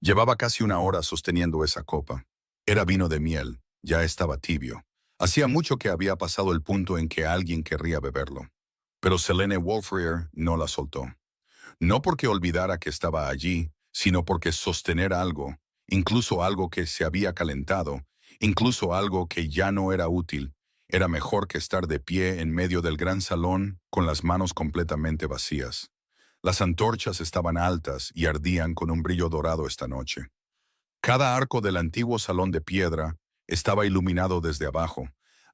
Llevaba casi una hora sosteniendo esa copa. Era vino de miel, ya estaba tibio. Hacía mucho que había pasado el punto en que alguien querría beberlo. Pero Selene Wolfrier no la soltó. No porque olvidara que estaba allí, sino porque sostener algo, incluso algo que se había calentado, incluso algo que ya no era útil, era mejor que estar de pie en medio del gran salón con las manos completamente vacías. Las antorchas estaban altas y ardían con un brillo dorado esta noche. Cada arco del antiguo salón de piedra estaba iluminado desde abajo,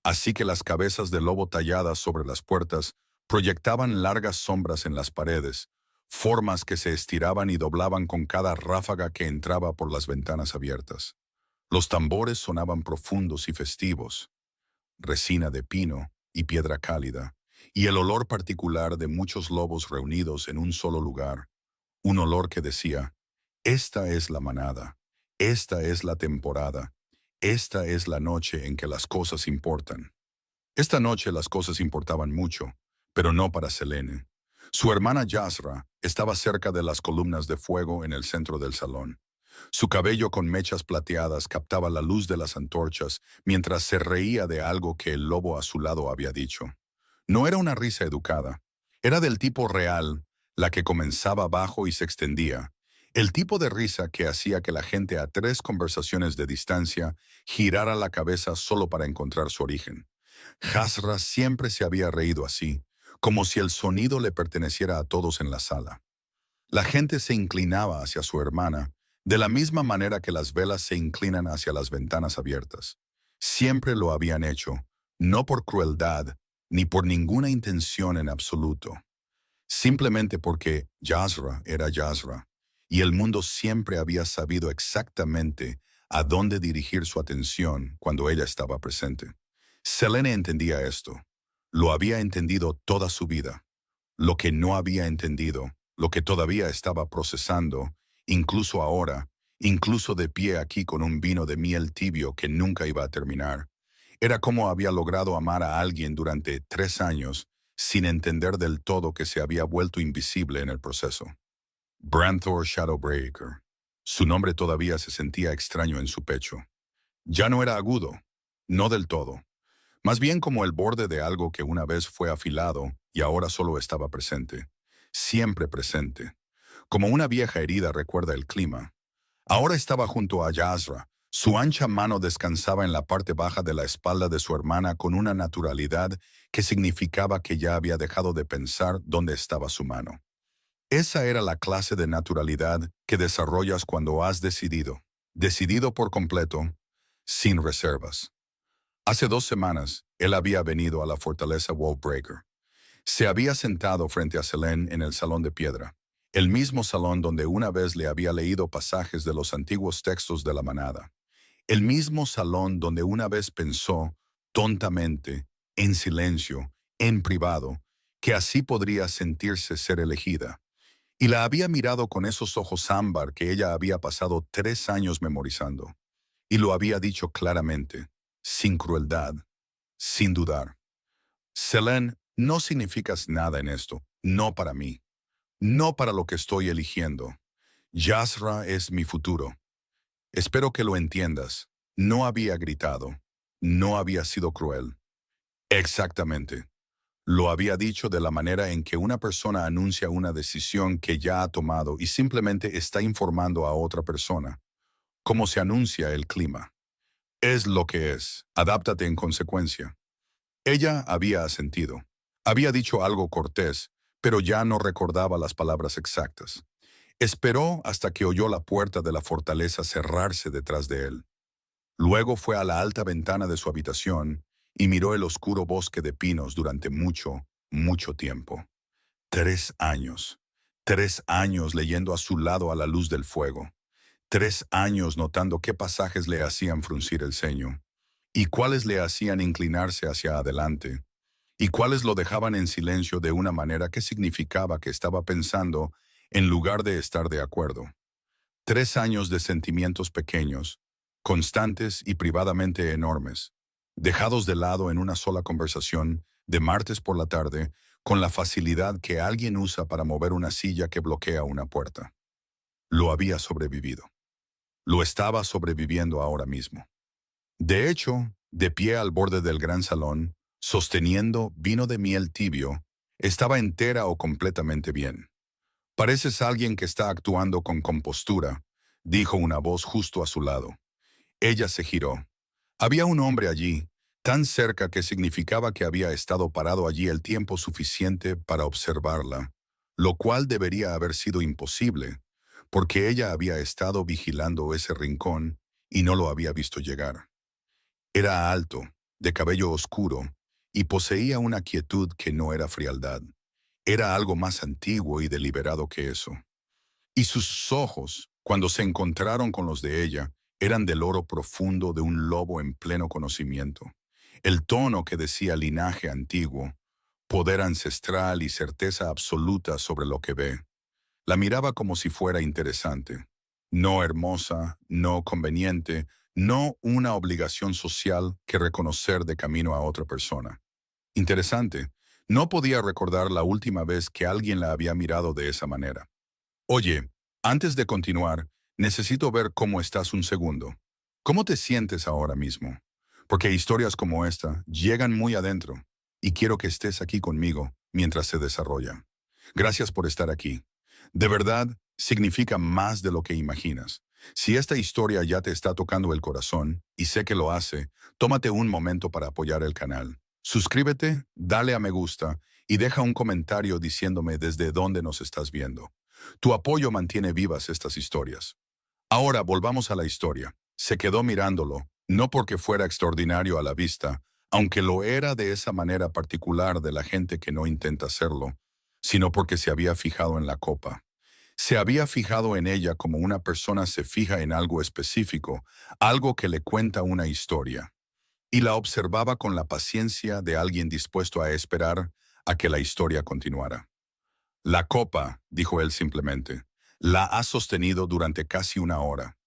así que las cabezas de lobo talladas sobre las puertas proyectaban largas sombras en las paredes, formas que se estiraban y doblaban con cada ráfaga que entraba por las ventanas abiertas. Los tambores sonaban profundos y festivos, resina de pino y piedra cálida, y el olor particular de muchos lobos reunidos en un solo lugar, un olor que decía, esta es la manada, esta es la temporada, esta es la noche en que las cosas importan. Esta noche las cosas importaban mucho, pero no para Selene. Su hermana Yasra estaba cerca de las columnas de fuego en el centro del salón. Su cabello con mechas plateadas captaba la luz de las antorchas mientras se reía de algo que el lobo a su lado había dicho. No era una risa educada. Era del tipo real, la que comenzaba bajo y se extendía. El tipo de risa que hacía que la gente a 3 conversaciones de distancia girara la cabeza solo para encontrar su origen. Hasra siempre se había reído así, como si el sonido le perteneciera a todos en la sala. La gente se inclinaba hacia su hermana, de la misma manera que las velas se inclinan hacia las ventanas abiertas. Siempre lo habían hecho, no por crueldad, ni por ninguna intención en absoluto. Simplemente porque Yasra era Yasra, y el mundo siempre había sabido exactamente a dónde dirigir su atención cuando ella estaba presente. Selene entendía esto. Lo había entendido toda su vida. Lo que no había entendido, lo que todavía estaba procesando, incluso ahora, incluso de pie aquí con un vino de miel tibio que nunca iba a terminar, era cómo había logrado amar a alguien durante 3 años sin entender del todo que se había vuelto invisible en el proceso. Branthor Shadowbreaker. Su nombre todavía se sentía extraño en su pecho. Ya no era agudo, no del todo. Más bien como el borde de algo que una vez fue afilado y ahora solo estaba presente. Siempre presente. Como una vieja herida recuerda el clima. Ahora estaba junto a Yasra. Su ancha mano descansaba en la parte baja de la espalda de su hermana con una naturalidad que significaba que ya había dejado de pensar dónde estaba su mano. Esa era la clase de naturalidad que desarrollas cuando has decidido por completo, sin reservas. Hace 2 semanas, él había venido a la fortaleza Wallbreaker. Se había sentado frente a Selene en el salón de piedra, el mismo salón donde una vez le había leído pasajes de los antiguos textos de la manada, el mismo salón donde una vez pensó, tontamente, en silencio, en privado, que así podría sentirse ser elegida, y la había mirado con esos ojos ámbar que ella había pasado 3 años memorizando, y lo había dicho claramente, sin crueldad, sin dudar. Selene, no significas nada en esto, no para mí, no para lo que estoy eligiendo. Yasra es mi futuro. Espero que lo entiendas. No había gritado, no había sido cruel. Exactamente. Lo había dicho de la manera en que una persona anuncia una decisión que ya ha tomado y simplemente está informando a otra persona, como se anuncia el clima. Es lo que es, adáptate en consecuencia. Ella había asentido. Había dicho algo cortés, pero ya no recordaba las palabras exactas. Esperó hasta que oyó la puerta de la fortaleza cerrarse detrás de él. Luego fue a la alta ventana de su habitación y miró el oscuro bosque de pinos durante mucho, mucho tiempo. 3 años. 3 años leyendo a su lado a la luz del fuego. 3 años notando qué pasajes le hacían fruncir el ceño y cuáles le hacían inclinarse hacia adelante, y cuáles lo dejaban en silencio de una manera que significaba que estaba pensando en lugar de estar de acuerdo. 3 años de sentimientos pequeños, constantes y privadamente enormes, dejados de lado en una sola conversación de martes por la tarde con la facilidad que alguien usa para mover una silla que bloquea una puerta. Lo había sobrevivido. Lo estaba sobreviviendo ahora mismo. De hecho, de pie al borde del gran salón, sosteniendo vino de miel tibio, estaba entera o completamente bien. Pareces alguien que está actuando con compostura, dijo una voz justo a su lado. Ella se giró. Había un hombre allí, tan cerca que significaba que había estado parado allí el tiempo suficiente para observarla, lo cual debería haber sido imposible, porque ella había estado vigilando ese rincón y no lo había visto llegar. Era alto, de cabello oscuro, y poseía una quietud que no era frialdad. Era algo más antiguo y deliberado que eso. Y sus ojos, cuando se encontraron con los de ella, eran del oro profundo de un lobo en pleno conocimiento. El tono que decía linaje antiguo, poder ancestral y certeza absoluta sobre lo que ve. La miraba como si fuera interesante. No hermosa, no conveniente, no una obligación social que reconocer de camino a otra persona. Interesante. No podía recordar la última vez que alguien la había mirado de esa manera. Oye, antes de continuar, necesito ver cómo estás un segundo. ¿Cómo te sientes ahora mismo? Porque historias como esta llegan muy adentro y quiero que estés aquí conmigo mientras se desarrolla. Gracias por estar aquí. De verdad, significa más de lo que imaginas. Si esta historia ya te está tocando el corazón, y sé que lo hace, tómate un momento para apoyar el canal. Suscríbete, dale a me gusta y deja un comentario diciéndome desde dónde nos estás viendo. Tu apoyo mantiene vivas estas historias. Ahora volvamos a la historia. Se quedó mirándolo, no porque fuera extraordinario a la vista, aunque lo era de esa manera particular de la gente que no intenta hacerlo, sino porque se había fijado en la copa. Se había fijado en ella como una persona se fija en algo específico, algo que le cuenta una historia, y la observaba con la paciencia de alguien dispuesto a esperar a que la historia continuara. La copa, dijo él simplemente, la ha sostenido durante casi una hora.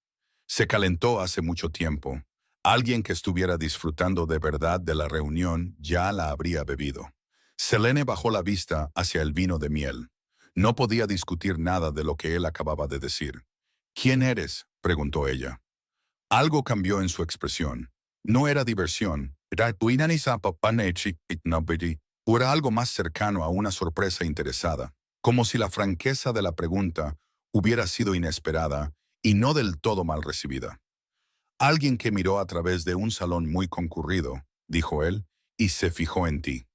Se calentó hace mucho tiempo. Alguien que estuviera disfrutando de verdad de la reunión ya la habría bebido. Selene bajó la vista hacia el vino de miel. No podía discutir nada de lo que él acababa de decir. ¿Quién eres?, preguntó ella. Algo cambió en su expresión. No era diversión. O era algo más cercano a una sorpresa interesada, como si la franqueza de la pregunta hubiera sido inesperada y no del todo mal recibida. Alguien que miró a través de un salón muy concurrido, dijo él, y se fijó en ti.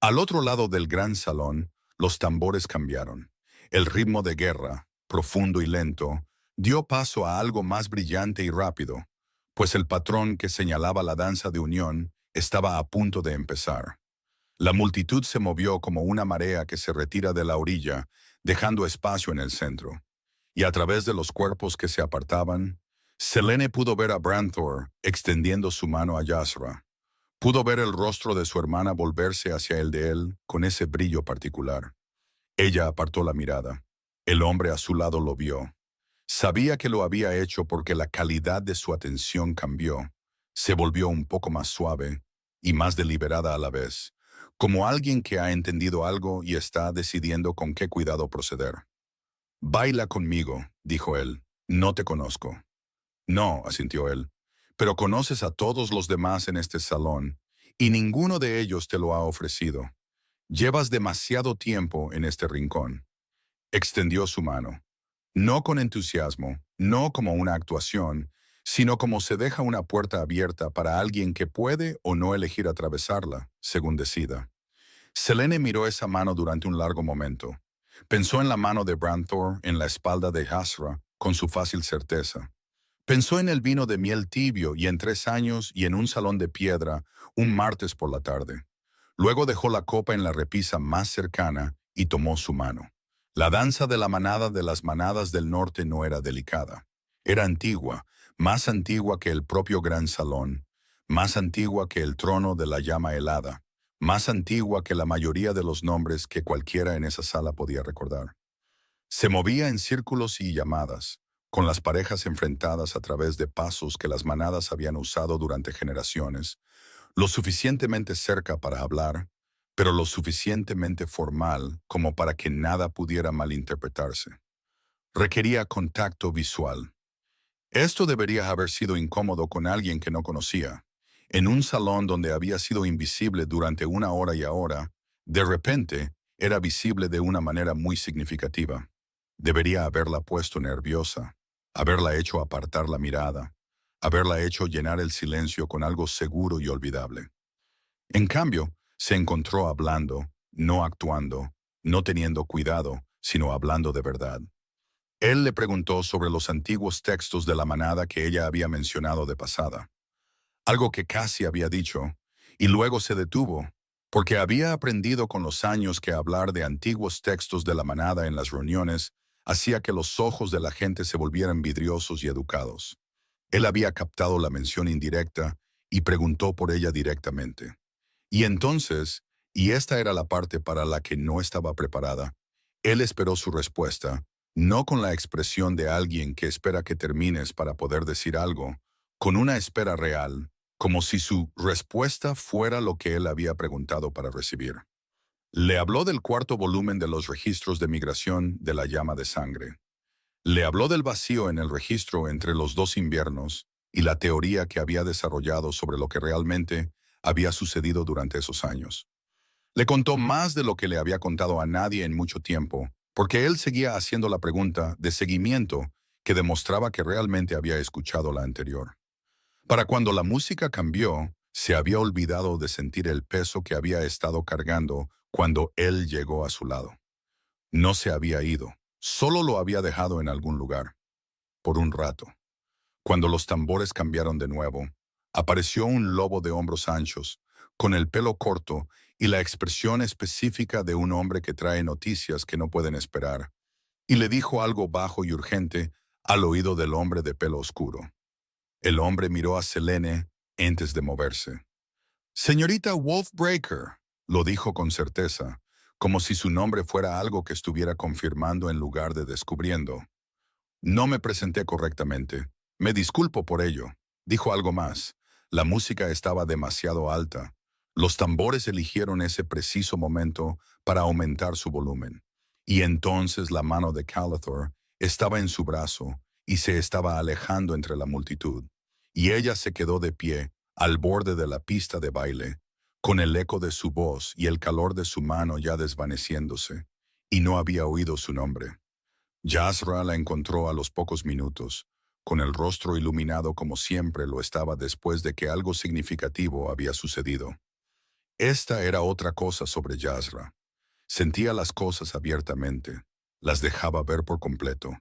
Al otro lado del gran salón, los tambores cambiaron. El ritmo de guerra, profundo y lento, dio paso a algo más brillante y rápido, pues el patrón que señalaba la danza de unión estaba a punto de empezar. La multitud se movió como una marea que se retira de la orilla, dejando espacio en el centro. Y a través de los cuerpos que se apartaban, Selene pudo ver a Branthor extendiendo su mano a Yasra. Pudo ver el rostro de su hermana volverse hacia el de él con ese brillo particular. Ella apartó la mirada. El hombre a su lado lo vio. Sabía que lo había hecho porque la calidad de su atención cambió. Se volvió un poco más suave y más deliberada a la vez, como alguien que ha entendido algo y está decidiendo con qué cuidado proceder. «Baila conmigo», dijo él. «No te conozco». «No», asintió él, «pero conoces a todos los demás en este salón, y ninguno de ellos te lo ha ofrecido. Llevas demasiado tiempo en este rincón». Extendió su mano. No con entusiasmo, no como una actuación, sino como se deja una puerta abierta para alguien que puede o no elegir atravesarla, según decida. Selene miró esa mano durante un largo momento. Pensó en la mano de Branthor en la espalda de Hasra, con su fácil certeza. Pensó en el vino de miel tibio y en 3 años y en un salón de piedra, un martes por la tarde. Luego dejó la copa en la repisa más cercana y tomó su mano. La danza de la manada de las manadas del norte no era delicada. Era antigua, más antigua que el propio gran salón, más antigua que el trono de la llama helada, más antigua que la mayoría de los nombres que cualquiera en esa sala podía recordar. Se movía en círculos y llamadas, con las parejas enfrentadas a través de pasos que las manadas habían usado durante generaciones, lo suficientemente cerca para hablar, pero lo suficientemente formal como para que nada pudiera malinterpretarse. Requería contacto visual. Esto debería haber sido incómodo con alguien que no conocía. En un salón donde había sido invisible durante una hora y ahora, de repente, era visible de una manera muy significativa. Debería haberla puesto nerviosa, haberla hecho apartar la mirada, haberla hecho llenar el silencio con algo seguro y olvidable. En cambio, se encontró hablando, no actuando, no teniendo cuidado, sino hablando de verdad. Él le preguntó sobre los antiguos textos de la manada que ella había mencionado de pasada, algo que casi había dicho, y luego se detuvo, porque había aprendido con los años que hablar de antiguos textos de la manada en las reuniones hacía que los ojos de la gente se volvieran vidriosos y educados. Él había captado la mención indirecta y preguntó por ella directamente. Y entonces, y esta era la parte para la que no estaba preparada, él esperó su respuesta, no con la expresión de alguien que espera que termines para poder decir algo, con una espera real, como si su respuesta fuera lo que él había preguntado para recibir. Le habló del cuarto volumen de los registros de migración de la llama de sangre. Le habló del vacío en el registro entre los dos inviernos y la teoría que había desarrollado sobre lo que realmente había sucedido durante esos años. Le contó más de lo que le había contado a nadie en mucho tiempo, porque él seguía haciendo la pregunta de seguimiento que demostraba que realmente había escuchado la anterior. Para cuando la música cambió, se había olvidado de sentir el peso que había estado cargando cuando él llegó a su lado. No se había ido, solo lo había dejado en algún lugar, por un rato. Cuando los tambores cambiaron de nuevo, apareció un lobo de hombros anchos, con el pelo corto y la expresión específica de un hombre que trae noticias que no pueden esperar, y le dijo algo bajo y urgente al oído del hombre de pelo oscuro. El hombre miró a Selene antes de moverse. Señorita Wolfbreaker, lo dijo con certeza, como si su nombre fuera algo que estuviera confirmando en lugar de descubriendo. No me presenté correctamente. Me disculpo por ello. Dijo algo más. La música estaba demasiado alta. Los tambores eligieron ese preciso momento para aumentar su volumen. Y entonces la mano de Calathor estaba en su brazo y se estaba alejando entre la multitud. Y ella se quedó de pie, al borde de la pista de baile, con el eco de su voz y el calor de su mano ya desvaneciéndose, y no había oído su nombre. Jasra la encontró a los pocos minutos, con el rostro iluminado como siempre lo estaba después de que algo significativo había sucedido. Esta era otra cosa sobre Jasra. Sentía las cosas abiertamente, las dejaba ver por completo.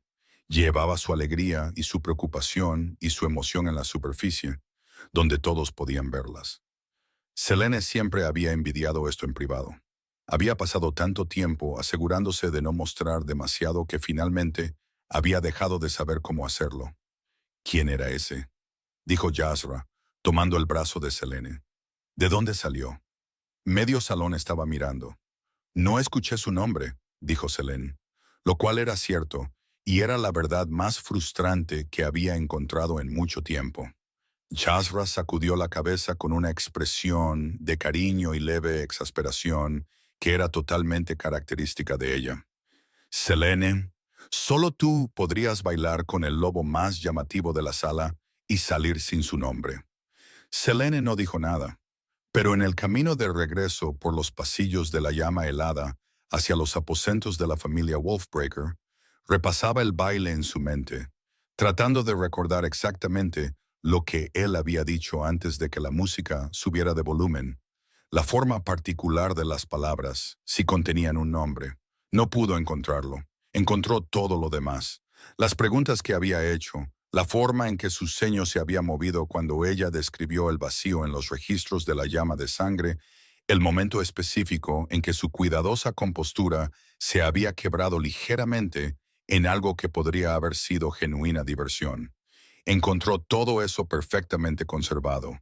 Llevaba su alegría y su preocupación y su emoción en la superficie, donde todos podían verlas. Selene siempre había envidiado esto en privado. Había pasado tanto tiempo asegurándose de no mostrar demasiado que finalmente había dejado de saber cómo hacerlo. ¿Quién era ese?, dijo Jasra, tomando el brazo de Selene. ¿De dónde salió? Medio salón estaba mirando. No escuché su nombre, dijo Selene, lo cual era cierto, y era la verdad más frustrante que había encontrado en mucho tiempo. Jasra sacudió la cabeza con una expresión de cariño y leve exasperación que era totalmente característica de ella. Selene, solo tú podrías bailar con el lobo más llamativo de la sala y salir sin su nombre. Selene no dijo nada, pero en el camino de regreso por los pasillos de la llama helada hacia los aposentos de la familia Wolfbreaker, repasaba el baile en su mente, tratando de recordar exactamente lo que él había dicho antes de que la música subiera de volumen, la forma particular de las palabras, si contenían un nombre. No pudo encontrarlo. Encontró todo lo demás. Las preguntas que había hecho, la forma en que su ceño se había movido cuando ella describió el vacío en los registros de la llama de sangre, el momento específico en que su cuidadosa compostura se había quebrado ligeramente en algo que podría haber sido genuina diversión. Encontró todo eso perfectamente conservado.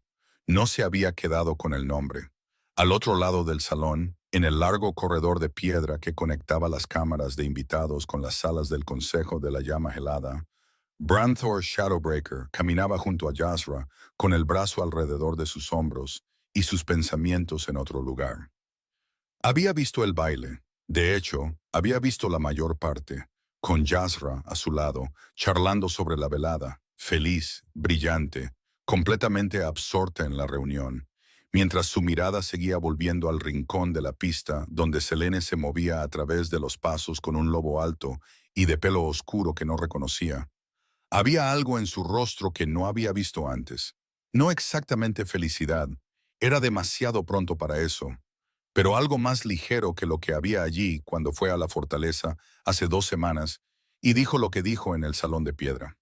No se había quedado con el nombre. Al otro lado del salón, en el largo corredor de piedra que conectaba las cámaras de invitados con las salas del Consejo de la Llama Helada, Branthor Shadowbreaker caminaba junto a Jasra con el brazo alrededor de sus hombros y sus pensamientos en otro lugar. Había visto el baile. De hecho, había visto la mayor parte, con Jasra a su lado, charlando sobre la velada, feliz, brillante, completamente absorta en la reunión, mientras su mirada seguía volviendo al rincón de la pista donde Selene se movía a través de los pasos con un lobo alto y de pelo oscuro que no reconocía. Había algo en su rostro que no había visto antes. No exactamente felicidad, era demasiado pronto para eso, pero algo más ligero que lo que había allí cuando fue a la fortaleza hace 2 semanas y dijo lo que dijo en el salón de piedra.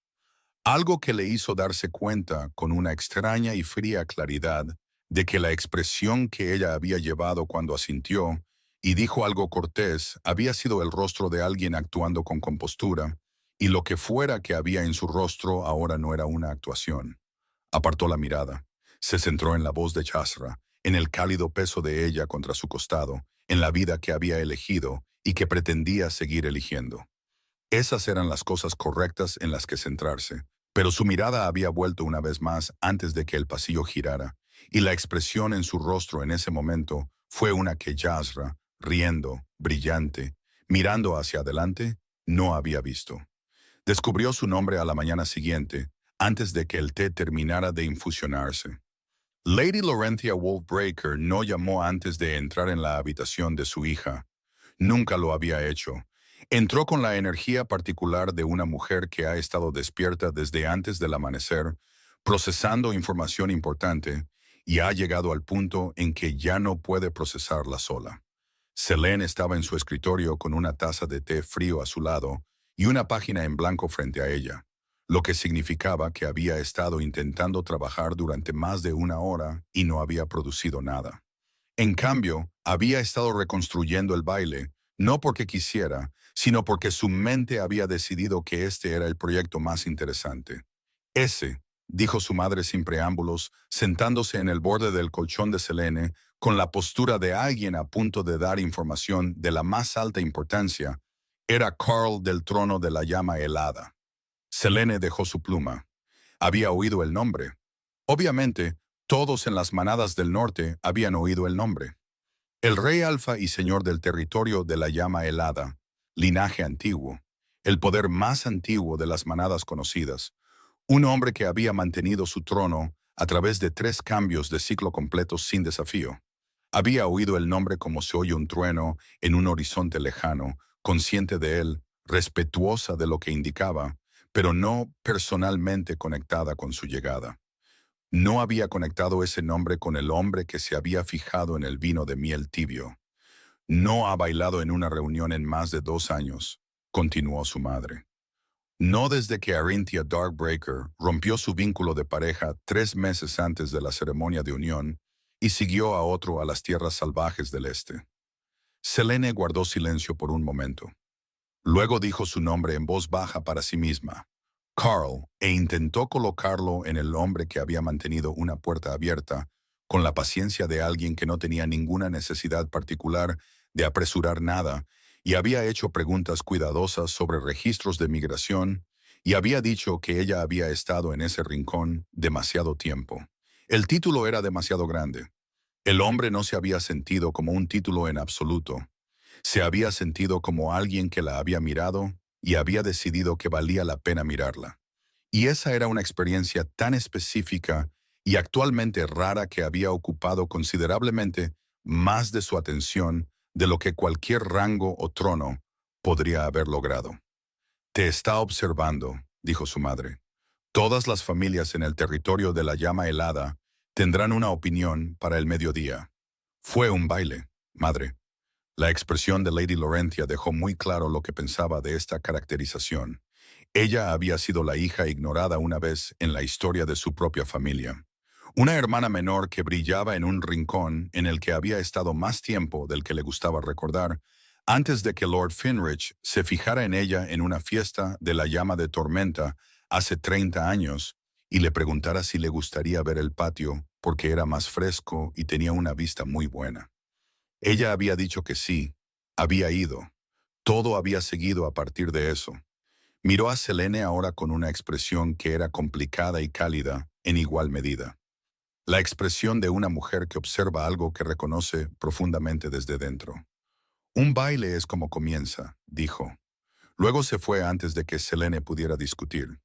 Algo que le hizo darse cuenta con una extraña y fría claridad de que la expresión que ella había llevado cuando asintió y dijo algo cortés había sido el rostro de alguien actuando con compostura, y lo que fuera que había en su rostro ahora no era una actuación. Apartó la mirada, se centró en la voz de Chasra, en el cálido peso de ella contra su costado, en la vida que había elegido y que pretendía seguir eligiendo. Esas eran las cosas correctas en las que centrarse, pero su mirada había vuelto una vez más antes de que el pasillo girara, y la expresión en su rostro en ese momento fue una que Jasra, riendo, brillante, mirando hacia adelante, no había visto. Descubrió su nombre a la mañana siguiente, antes de que el té terminara de infusionarse. Lady Laurentia Wolfbreaker no llamó antes de entrar en la habitación de su hija. Nunca lo había hecho. Entró con la energía particular de una mujer que ha estado despierta desde antes del amanecer, procesando información importante, y ha llegado al punto en que ya no puede procesarla sola. Selene estaba en su escritorio con una taza de té frío a su lado y una página en blanco frente a ella, lo que significaba que había estado intentando trabajar durante más de 1 hora y no había producido nada. En cambio, había estado reconstruyendo el baile, no porque quisiera, sino porque su mente había decidido que este era el proyecto más interesante. Ese, dijo su madre sin preámbulos, sentándose en el borde del colchón de Selene, con la postura de alguien a punto de dar información de la más alta importancia, era Carl del trono de la llama helada. Selene dejó su pluma. Había oído el nombre. Obviamente, todos en las manadas del norte habían oído el nombre. El rey alfa y señor del territorio de la llama helada, linaje antiguo, el poder más antiguo de las manadas conocidas, un hombre que había mantenido su trono a través de 3 cambios de ciclo completos sin desafío. Había oído el nombre como se oye un trueno en un horizonte lejano, consciente de él, respetuosa de lo que indicaba, pero no personalmente conectada con su llegada. No había conectado ese nombre con el hombre que se había fijado en el vino de miel tibio. No ha bailado en una reunión en más de 2 años, continuó su madre. No desde que Arinthia Darkbreaker rompió su vínculo de pareja 3 meses antes de la ceremonia de unión y siguió a otro a las tierras salvajes del este. Selene guardó silencio por un momento. Luego dijo su nombre en voz baja para sí misma, Carl, e intentó colocarlo en el hombre que había mantenido una puerta abierta, con la paciencia de alguien que no tenía ninguna necesidad particular de apresurar nada, y había hecho preguntas cuidadosas sobre registros de migración, y había dicho que ella había estado en ese rincón demasiado tiempo. El título era demasiado grande. El hombre no se había sentido como un título en absoluto. Se había sentido como alguien que la había mirado y había decidido que valía la pena mirarla. Y esa era una experiencia tan específica y actualmente rara que había ocupado considerablemente más de su atención de lo que cualquier rango o trono podría haber logrado. Te está observando, dijo su madre. Todas las familias en el territorio de la llama helada tendrán una opinión para el mediodía. Fue un baile, madre. La expresión de Lady Laurentia dejó muy claro lo que pensaba de esta caracterización. Ella había sido la hija ignorada una vez en la historia de su propia familia. Una hermana menor que brillaba en un rincón en el que había estado más tiempo del que le gustaba recordar, antes de que Lord Finrich se fijara en ella en una fiesta de la llama de tormenta hace 30 años y le preguntara si le gustaría ver el patio porque era más fresco y tenía una vista muy buena. Ella había dicho que sí, había ido. Todo había seguido a partir de eso. Miró a Selene ahora con una expresión que era complicada y cálida en igual medida. La expresión de una mujer que observa algo que reconoce profundamente desde dentro. Un baile es como comienza, dijo. Luego se fue antes de que Selene pudiera discutir.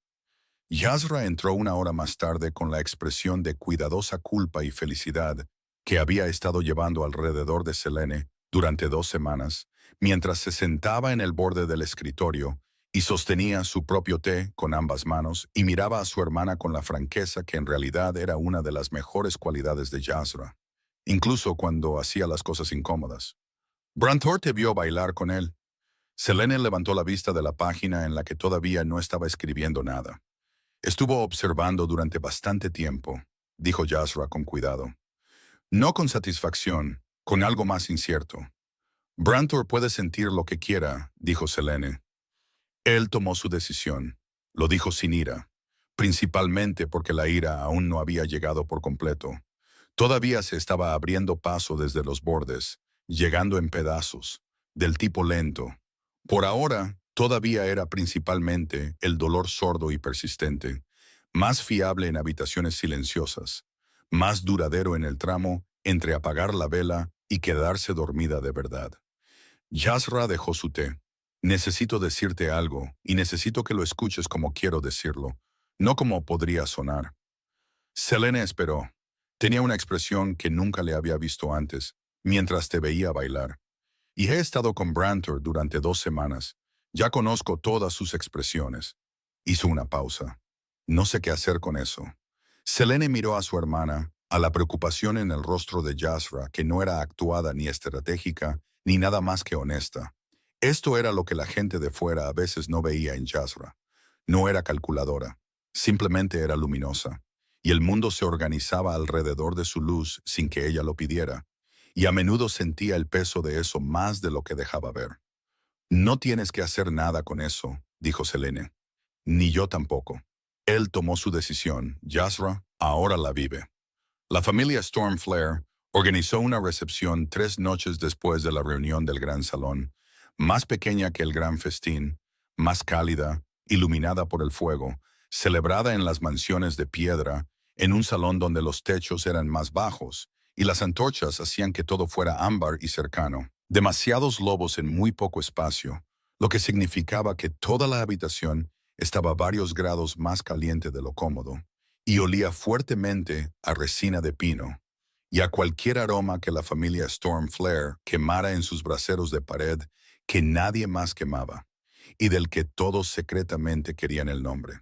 Yazra entró una hora más tarde con la expresión de cuidadosa culpa y felicidad que había estado llevando alrededor de Selene durante 2 semanas, mientras se sentaba en el borde del escritorio y sostenía su propio té con ambas manos y miraba a su hermana con la franqueza que en realidad era una de las mejores cualidades de Yazra, incluso cuando hacía las cosas incómodas. Brantor te vio bailar con él. Selene levantó la vista de la página en la que todavía no estaba escribiendo nada. Estuvo observando durante bastante tiempo, dijo Yazra con cuidado. No con satisfacción, con algo más incierto. Brantor puede sentir lo que quiera, dijo Selene. Él tomó su decisión. Lo dijo sin ira, principalmente porque la ira aún no había llegado por completo. Todavía se estaba abriendo paso desde los bordes, llegando en pedazos, del tipo lento. Por ahora, todavía era principalmente el dolor sordo y persistente, más fiable en habitaciones silenciosas, más duradero en el tramo entre apagar la vela y quedarse dormida de verdad. Yazra dejó su té. Necesito decirte algo, y necesito que lo escuches como quiero decirlo, no como podría sonar. Selene esperó. Tenía una expresión que nunca le había visto antes, mientras te veía bailar. Y he estado con Brantor durante 2 semanas. Ya conozco todas sus expresiones. Hizo una pausa. No sé qué hacer con eso. Selene miró a su hermana, a la preocupación en el rostro de Yazra, que no era actuada ni estratégica, ni nada más que honesta. Esto era lo que la gente de fuera a veces no veía en Yazra. No era calculadora, simplemente era luminosa, y el mundo se organizaba alrededor de su luz sin que ella lo pidiera, y a menudo sentía el peso de eso más de lo que dejaba ver. No tienes que hacer nada con eso, dijo Selene. Ni yo tampoco. Él tomó su decisión. Yazra ahora la vive. La familia Stormflare organizó una recepción 3 noches después de la reunión del gran salón, más pequeña que el gran festín, más cálida, iluminada por el fuego, celebrada en las mansiones de piedra, en un salón donde los techos eran más bajos, y las antorchas hacían que todo fuera ámbar y cercano. Demasiados lobos en muy poco espacio, lo que significaba que toda la habitación estaba varios grados más caliente de lo cómodo, y olía fuertemente a resina de pino, y a cualquier aroma que la familia Stormflare quemara en sus braseros de pared que nadie más quemaba, y del que todos secretamente querían el nombre.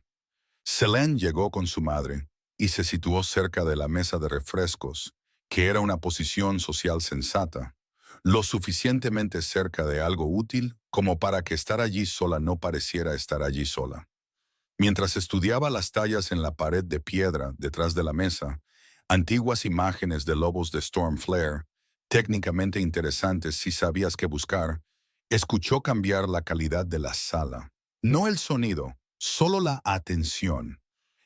Selene llegó con su madre y se situó cerca de la mesa de refrescos, que era una posición social sensata, lo suficientemente cerca de algo útil como para que estar allí sola no pareciera estar allí sola. Mientras estudiaba las tallas en la pared de piedra detrás de la mesa, antiguas imágenes de lobos de Stormflare, técnicamente interesantes si sabías qué buscar, escuchó cambiar la calidad de la sala. No el sonido, solo la atención.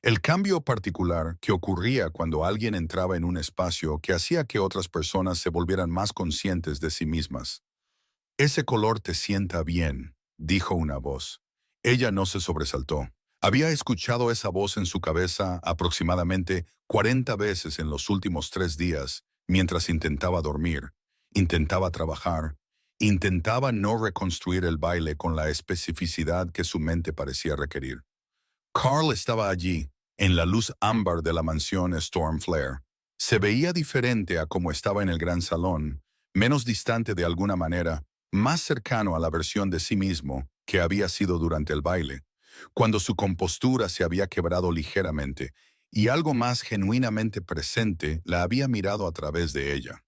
El cambio particular que ocurría cuando alguien entraba en un espacio que hacía que otras personas se volvieran más conscientes de sí mismas. Ese color te sienta bien, dijo una voz. Ella no se sobresaltó. Había escuchado esa voz en su cabeza aproximadamente 40 veces en los últimos 3 días, mientras intentaba dormir, intentaba trabajar, intentaba no reconstruir el baile con la especificidad que su mente parecía requerir. Carl estaba allí, en la luz ámbar de la mansión Stormflare. Se veía diferente a como estaba en el gran salón, menos distante de alguna manera, más cercano a la versión de sí mismo que había sido durante el baile, cuando su compostura se había quebrado ligeramente y algo más genuinamente presente la había mirado a través de ella.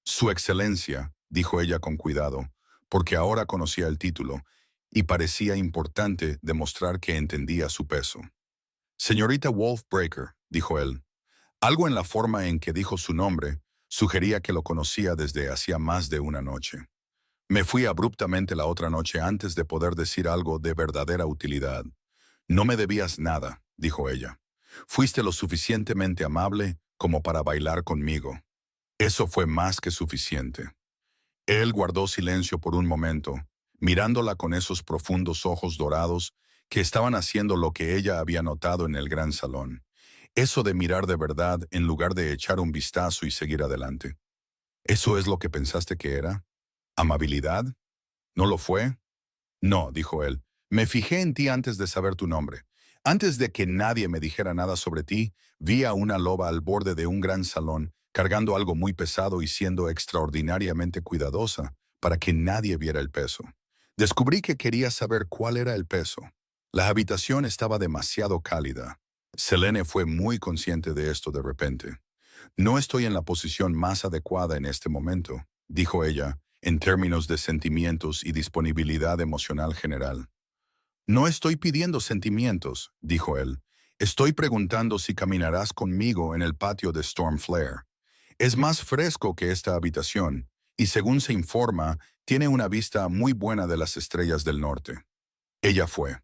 Su excelencia, dijo ella con cuidado, porque ahora conocía el título, y parecía importante demostrar que entendía su peso. Señorita Wolfbreaker, dijo él. Algo en la forma en que dijo su nombre sugería que lo conocía desde hacía más de una noche. Me fui abruptamente la otra noche antes de poder decir algo de verdadera utilidad. No me debías nada, dijo ella. Fuiste lo suficientemente amable como para bailar conmigo. Eso fue más que suficiente. Él guardó silencio por un momento, mirándola con esos profundos ojos dorados que estaban haciendo lo que ella había notado en el gran salón. Eso de mirar de verdad en lugar de echar un vistazo y seguir adelante. ¿Eso es lo que pensaste que era? ¿Amabilidad? ¿No lo fue? No, dijo él. Me fijé en ti antes de saber tu nombre. Antes de que nadie me dijera nada sobre ti, vi a una loba al borde de un gran salón, cargando algo muy pesado y siendo extraordinariamente cuidadosa para que nadie viera el peso. Descubrí que quería saber cuál era el peso. La habitación estaba demasiado cálida. Selene fue muy consciente de esto de repente. No estoy en la posición más adecuada en este momento, dijo ella, en términos de sentimientos y disponibilidad emocional general. No estoy pidiendo sentimientos, dijo él. Estoy preguntando si caminarás conmigo en el patio de Stormflare. Es más fresco que esta habitación, y según se informa, tiene una vista muy buena de las estrellas del norte. Ella fue.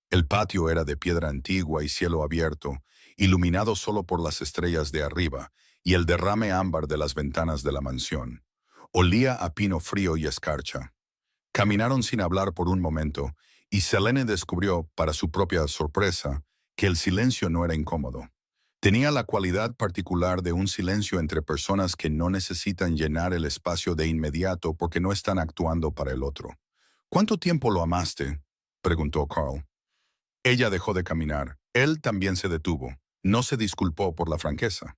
El patio era de piedra antigua y cielo abierto, iluminado solo por las estrellas de arriba y el derrame ámbar de las ventanas de la mansión. Olía a pino frío y escarcha. Caminaron sin hablar por un momento, y Selene descubrió, para su propia sorpresa, que el silencio no era incómodo. Tenía la cualidad particular de un silencio entre personas que no necesitan llenar el espacio de inmediato porque no están actuando para el otro. ¿Cuánto tiempo lo amaste?, preguntó Carl. Ella dejó de caminar. Él también se detuvo. No se disculpó por la franqueza.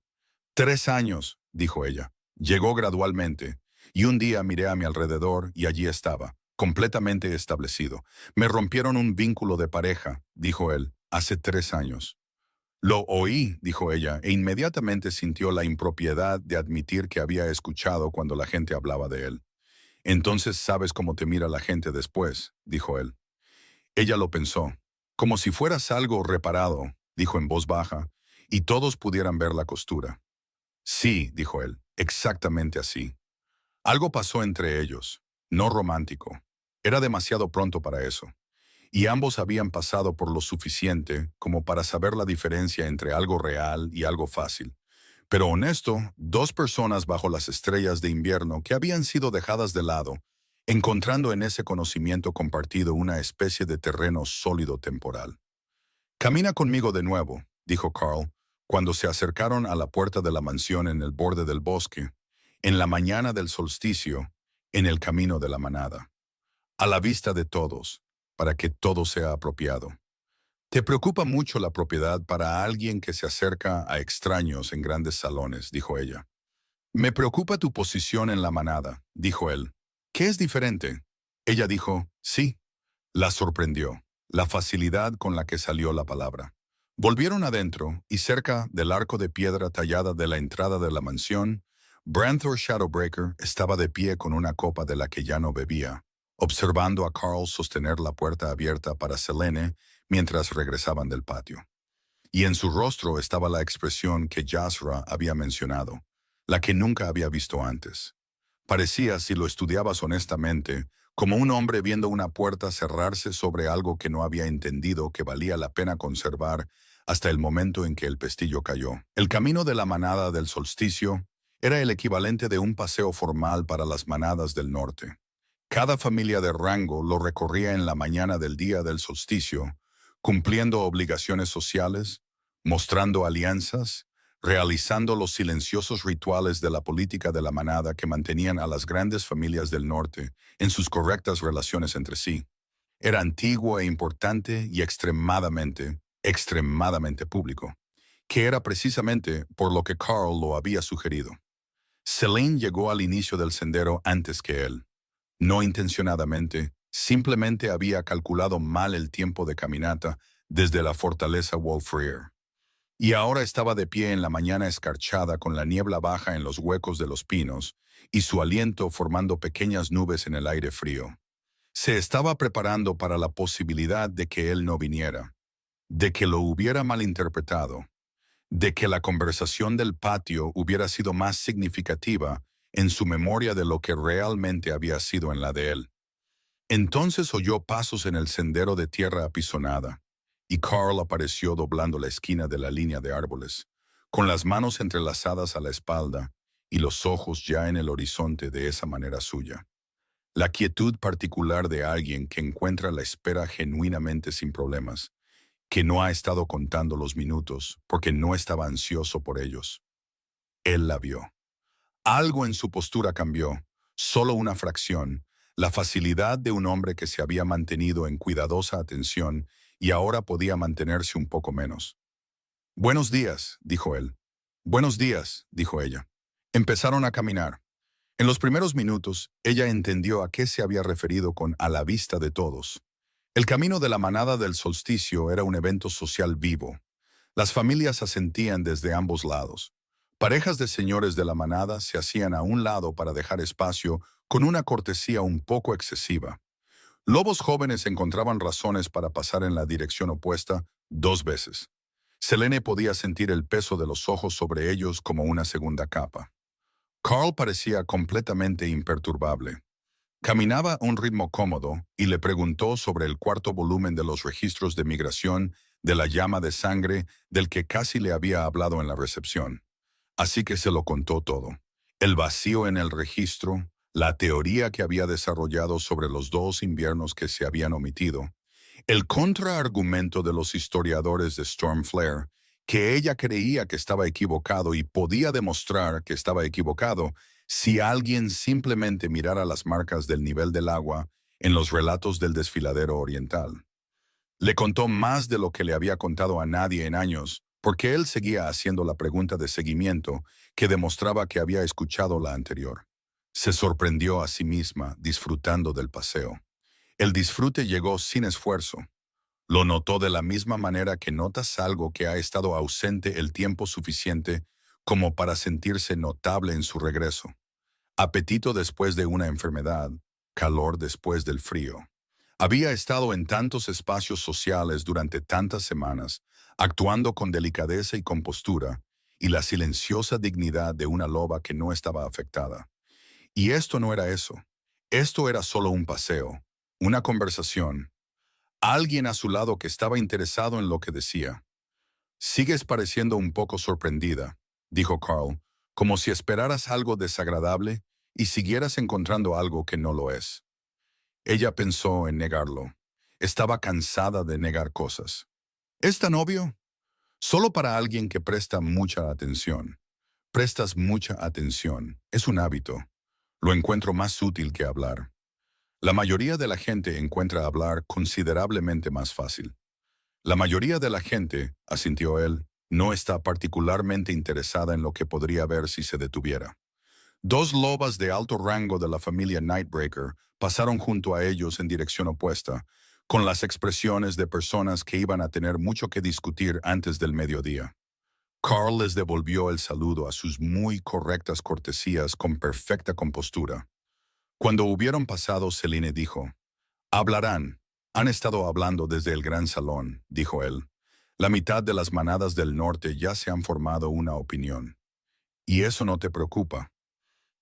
3 años, dijo ella. Llegó gradualmente, y un día miré a mi alrededor y allí estaba, completamente establecido. Me rompieron un vínculo de pareja, dijo él, hace 3 años. Lo oí, dijo ella, e inmediatamente sintió la impropiedad de admitir que había escuchado cuando la gente hablaba de él. Entonces sabes cómo te mira la gente después, dijo él. Ella lo pensó. Como si fueras algo reparado, dijo en voz baja, y todos pudieran ver la costura. Sí, dijo él, exactamente así. Algo pasó entre ellos, no romántico. Era demasiado pronto para eso. Y ambos habían pasado por lo suficiente como para saber la diferencia entre algo real y algo fácil. Pero honesto, dos personas bajo las estrellas de invierno que habían sido dejadas de lado, encontrando en ese conocimiento compartido una especie de terreno sólido temporal. Camina conmigo de nuevo, dijo Carl, cuando se acercaron a la puerta de la mansión en el borde del bosque, en la mañana del solsticio, en el camino de la manada. A la vista de todos, para que todo sea apropiado. Te preocupa mucho la propiedad para alguien que se acerca a extraños en grandes salones, dijo ella. Me preocupa tu posición en la manada, dijo él. ¿Qué es diferente? Ella dijo, sí. La sorprendió, la facilidad con la que salió la palabra. Volvieron adentro, y cerca del arco de piedra tallada de la entrada de la mansión, Branthor Shadowbreaker estaba de pie con una copa de la que ya no bebía, observando a Carl sostener la puerta abierta para Selene mientras regresaban del patio. Y en su rostro estaba la expresión que Jasra había mencionado, la que nunca había visto antes. Parecía, si lo estudiabas honestamente, como un hombre viendo una puerta cerrarse sobre algo que no había entendido que valía la pena conservar hasta el momento en que el pestillo cayó. El camino de la manada del solsticio era el equivalente de un paseo formal para las manadas del norte. Cada familia de rango lo recorría en la mañana del día del solsticio, cumpliendo obligaciones sociales, mostrando alianzas, realizando los silenciosos rituales de la política de la manada que mantenían a las grandes familias del norte en sus correctas relaciones entre sí. Era antiguo e importante y extremadamente público, que era precisamente por lo que Carl lo había sugerido. Selene llegó al inicio del sendero antes que él. No intencionadamente, simplemente había calculado mal el tiempo de caminata desde la fortaleza Wulfrire. Y ahora estaba de pie en la mañana escarchada con la niebla baja en los huecos de los pinos y su aliento formando pequeñas nubes en el aire frío. Se estaba preparando para la posibilidad de que él no viniera, de que lo hubiera malinterpretado, de que la conversación del patio hubiera sido más significativa en su memoria de lo que realmente había sido en la de él. Entonces oyó pasos en el sendero de tierra apisonada, y Carl apareció doblando la esquina de la línea de árboles, con las manos entrelazadas a la espalda y los ojos ya en el horizonte de esa manera suya. La quietud particular de alguien que encuentra la espera genuinamente sin problemas, que no ha estado contando los minutos porque no estaba ansioso por ellos. Él la vio. Algo en su postura cambió, solo una fracción, la facilidad de un hombre que se había mantenido en cuidadosa atención y ahora podía mantenerse un poco menos. «Buenos días», dijo él. «Buenos días», dijo ella. Empezaron a caminar. En los primeros minutos, ella entendió a qué se había referido con «a la vista de todos». El camino de la manada del solsticio era un evento social vivo. Las familias asentían desde ambos lados. Parejas de señores de la manada se hacían a un lado para dejar espacio con una cortesía un poco excesiva. Lobos jóvenes encontraban razones para pasar en la dirección opuesta 2 veces. Selene podía sentir el peso de los ojos sobre ellos como una segunda capa. Carl parecía completamente imperturbable. Caminaba a un ritmo cómodo y le preguntó sobre el cuarto volumen de los registros de migración de la llama de sangre del que casi le había hablado en la recepción. Así que se lo contó todo. El vacío en el registro, la teoría que había desarrollado sobre los 2 inviernos que se habían omitido, el contraargumento de los historiadores de Stormflare, que ella creía que estaba equivocado y podía demostrar que estaba equivocado si alguien simplemente mirara las marcas del nivel del agua en los relatos del desfiladero oriental. Le contó más de lo que le había contado a nadie en años, porque él seguía haciendo la pregunta de seguimiento que demostraba que había escuchado la anterior. Se sorprendió a sí misma disfrutando del paseo. El disfrute llegó sin esfuerzo. Lo notó de la misma manera que notas algo que ha estado ausente el tiempo suficiente como para sentirse notable en su regreso. Apetito después de una enfermedad, calor después del frío. Había estado en tantos espacios sociales durante tantas semanas, actuando con delicadeza y compostura, y la silenciosa dignidad de una loba que no estaba afectada. Y esto no era eso. Esto era solo un paseo, una conversación. Alguien a su lado que estaba interesado en lo que decía. «Sigues pareciendo un poco sorprendida», dijo Carl, como si esperaras algo desagradable y siguieras encontrando algo que no lo es. Ella pensó en negarlo. Estaba cansada de negar cosas. «¿Es tan obvio?» Solo para alguien que presta mucha atención. Prestas mucha atención. Es un hábito. Lo encuentro más útil que hablar. La mayoría de la gente encuentra hablar considerablemente más fácil. La mayoría de la gente, asintió él, no está particularmente interesada en lo que podría ver si se detuviera. 2 lobas de alto rango de la familia Nightbreaker pasaron junto a ellos en dirección opuesta, con las expresiones de personas que iban a tener mucho que discutir antes del mediodía. Carl les devolvió el saludo a sus muy correctas cortesías con perfecta compostura. Cuando hubieron pasado, Selene dijo, «Hablarán. Han estado hablando desde el gran salón», dijo él. «La mitad de las manadas del norte ya se han formado una opinión. ¿Y eso no te preocupa?»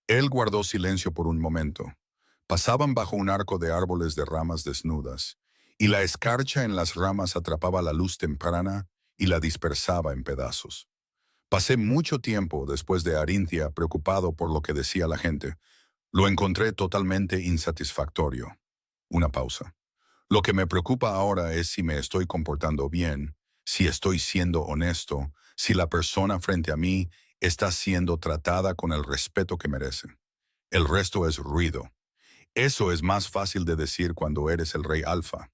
Él guardó silencio por un momento. Pasaban bajo un arco de árboles de ramas desnudas, y la escarcha en las ramas atrapaba la luz temprana y la dispersaba en pedazos. Pasé mucho tiempo después de Arinthia preocupado por lo que decía la gente. Lo encontré totalmente insatisfactorio. Una pausa. Lo que me preocupa ahora es si me estoy comportando bien, si estoy siendo honesto, si la persona frente a mí está siendo tratada con el respeto que merece. El resto es ruido. Eso es más fácil de decir cuando eres el rey alfa.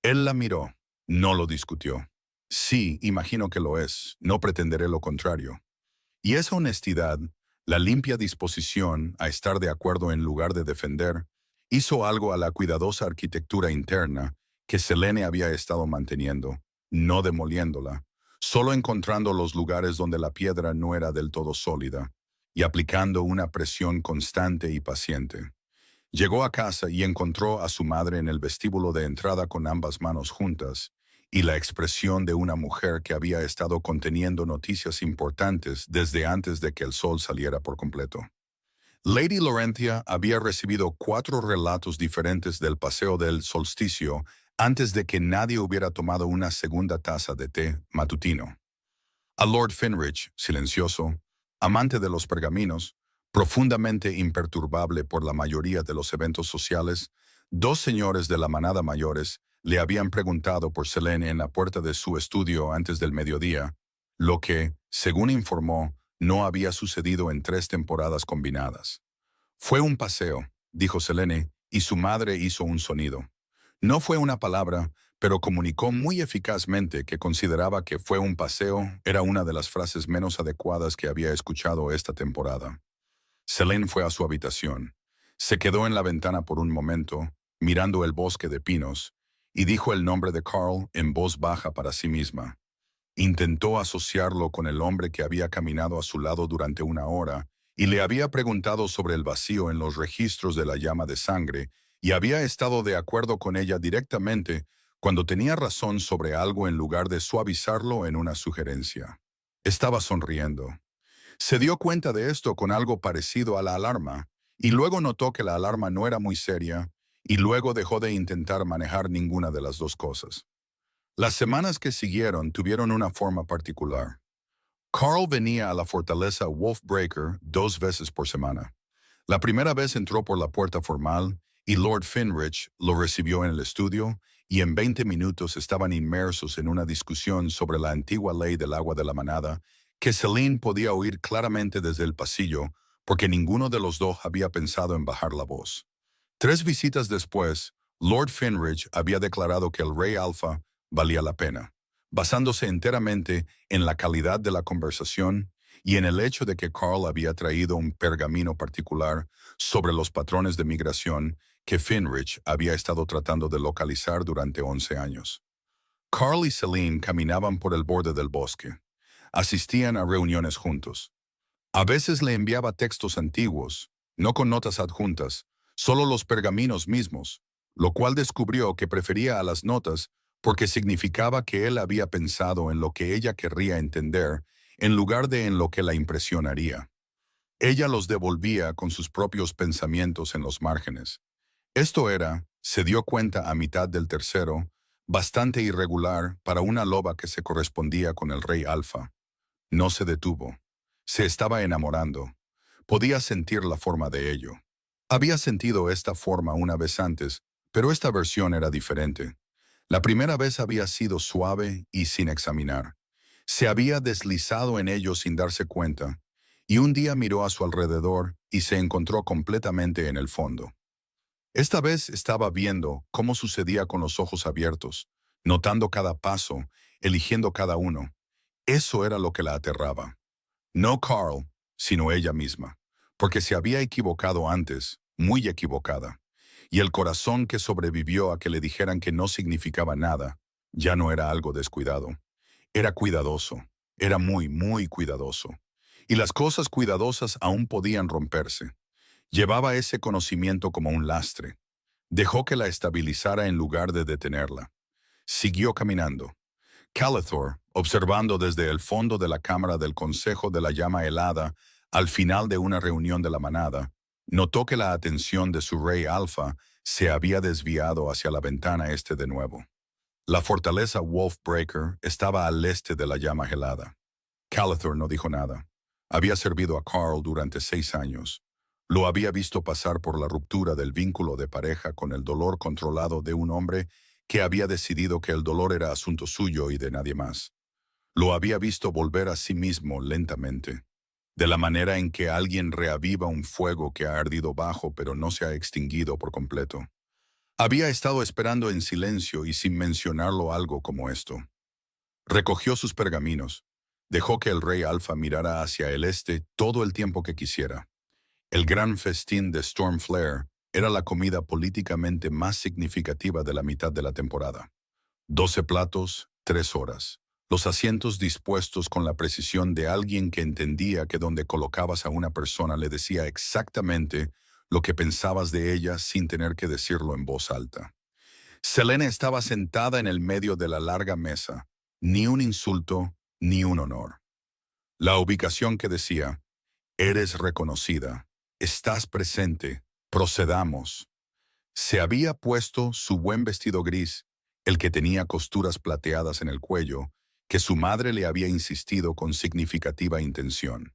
Él la miró, no lo discutió. Sí, imagino que lo es, no pretenderé lo contrario. Y esa honestidad, la limpia disposición a estar de acuerdo en lugar de defender, hizo algo a la cuidadosa arquitectura interna que Selene había estado manteniendo, no demoliéndola, solo encontrando los lugares donde la piedra no era del todo sólida, y aplicando una presión constante y paciente. Llegó a casa y encontró a su madre en el vestíbulo de entrada con ambas manos juntas, y la expresión de una mujer que había estado conteniendo noticias importantes desde antes de que el sol saliera por completo. Lady Laurentia había recibido 4 relatos diferentes del paseo del solsticio antes de que nadie hubiera tomado una segunda taza de té matutino. A Lord Finrich, silencioso, amante de los pergaminos, profundamente imperturbable por la mayoría de los eventos sociales, 2 señores de la manada mayores le habían preguntado por Selene en la puerta de su estudio antes del mediodía, lo que, según informó, no había sucedido en 3 temporadas combinadas. «Fue un paseo», dijo Selene, y su madre hizo un sonido. No fue una palabra, pero comunicó muy eficazmente que consideraba que fue un paseo era una de las frases menos adecuadas que había escuchado esta temporada. Selene fue a su habitación. Se quedó en la ventana por un momento, mirando el bosque de pinos, y dijo el nombre de Carl en voz baja para sí misma. Intentó asociarlo con el hombre que había caminado a su lado durante una hora y le había preguntado sobre el vacío en los registros de la llama de sangre y había estado de acuerdo con ella directamente cuando tenía razón sobre algo en lugar de suavizarlo en una sugerencia. Estaba sonriendo. Se dio cuenta de esto con algo parecido a la alarma, y luego notó que la alarma no era muy seria, y luego dejó de intentar manejar ninguna de las dos cosas. Las semanas que siguieron tuvieron una forma particular. Carl venía a la fortaleza Wolfbreaker 2 veces por semana. La primera vez entró por la puerta formal y Lord Finrich lo recibió en el estudio y en 20 minutos estaban inmersos en una discusión sobre la antigua ley del agua de la manada que Selene podía oír claramente desde el pasillo porque ninguno de los dos había pensado en bajar la voz. 3 visitas después, Lord Finrich había declarado que el Rey Alpha valía la pena, basándose enteramente en la calidad de la conversación y en el hecho de que Carl había traído un pergamino particular sobre los patrones de migración que Finrich había estado tratando de localizar durante 11 años. Carl y Selene caminaban por el borde del bosque. Asistían a reuniones juntos. A veces le enviaba textos antiguos, no con notas adjuntas, solo los pergaminos mismos, lo cual descubrió que prefería a las notas porque significaba que él había pensado en lo que ella querría entender en lugar de en lo que la impresionaría. Ella los devolvía con sus propios pensamientos en los márgenes. Esto era, se dio cuenta a mitad del tercero, bastante irregular para una loba que se correspondía con el rey Alfa. No se detuvo. Se estaba enamorando. Podía sentir la forma de ello. Había sentido esta forma una vez antes, pero esta versión era diferente. La primera vez había sido suave y sin examinar. Se había deslizado en ello sin darse cuenta, y un día miró a su alrededor y se encontró completamente en el fondo. Esta vez estaba viendo cómo sucedía con los ojos abiertos, notando cada paso, eligiendo cada uno. Eso era lo que la aterraba. No Carl, sino ella misma, porque se había equivocado antes, muy equivocada, y el corazón que sobrevivió a que le dijeran que no significaba nada, ya no era algo descuidado. Era cuidadoso, era muy, muy cuidadoso. Y las cosas cuidadosas aún podían romperse. Llevaba ese conocimiento como un lastre. Dejó que la estabilizara en lugar de detenerla. Siguió caminando. Calathor, observando desde el fondo de la cámara del Consejo de la Llama Helada, al final de una reunión de la manada, notó que la atención de su rey Alfa se había desviado hacia la ventana este de nuevo. La fortaleza Wolfbreaker estaba al este de la Llama Helada. Calathor no dijo nada. Había servido a Carl durante 6 años. Lo había visto pasar por la ruptura del vínculo de pareja con el dolor controlado de un hombre que había decidido que el dolor era asunto suyo y de nadie más. Lo había visto volver a sí mismo lentamente, de la manera en que alguien reaviva un fuego que ha ardido bajo pero no se ha extinguido por completo. Había estado esperando en silencio y sin mencionarlo algo como esto. Recogió sus pergaminos. Dejó que el rey Alfa mirara hacia el este todo el tiempo que quisiera. El gran festín de Stormflare era la comida políticamente más significativa de la mitad de la temporada. 12 platos, 3 horas. Los asientos dispuestos con la precisión de alguien que entendía que donde colocabas a una persona le decía exactamente lo que pensabas de ella sin tener que decirlo en voz alta. Selene estaba sentada en el medio de la larga mesa. Ni un insulto, ni un honor. La ubicación que decía, eres reconocida, estás presente, procedamos. Se había puesto su buen vestido gris, el que tenía costuras plateadas en el cuello, que su madre le había insistido con significativa intención.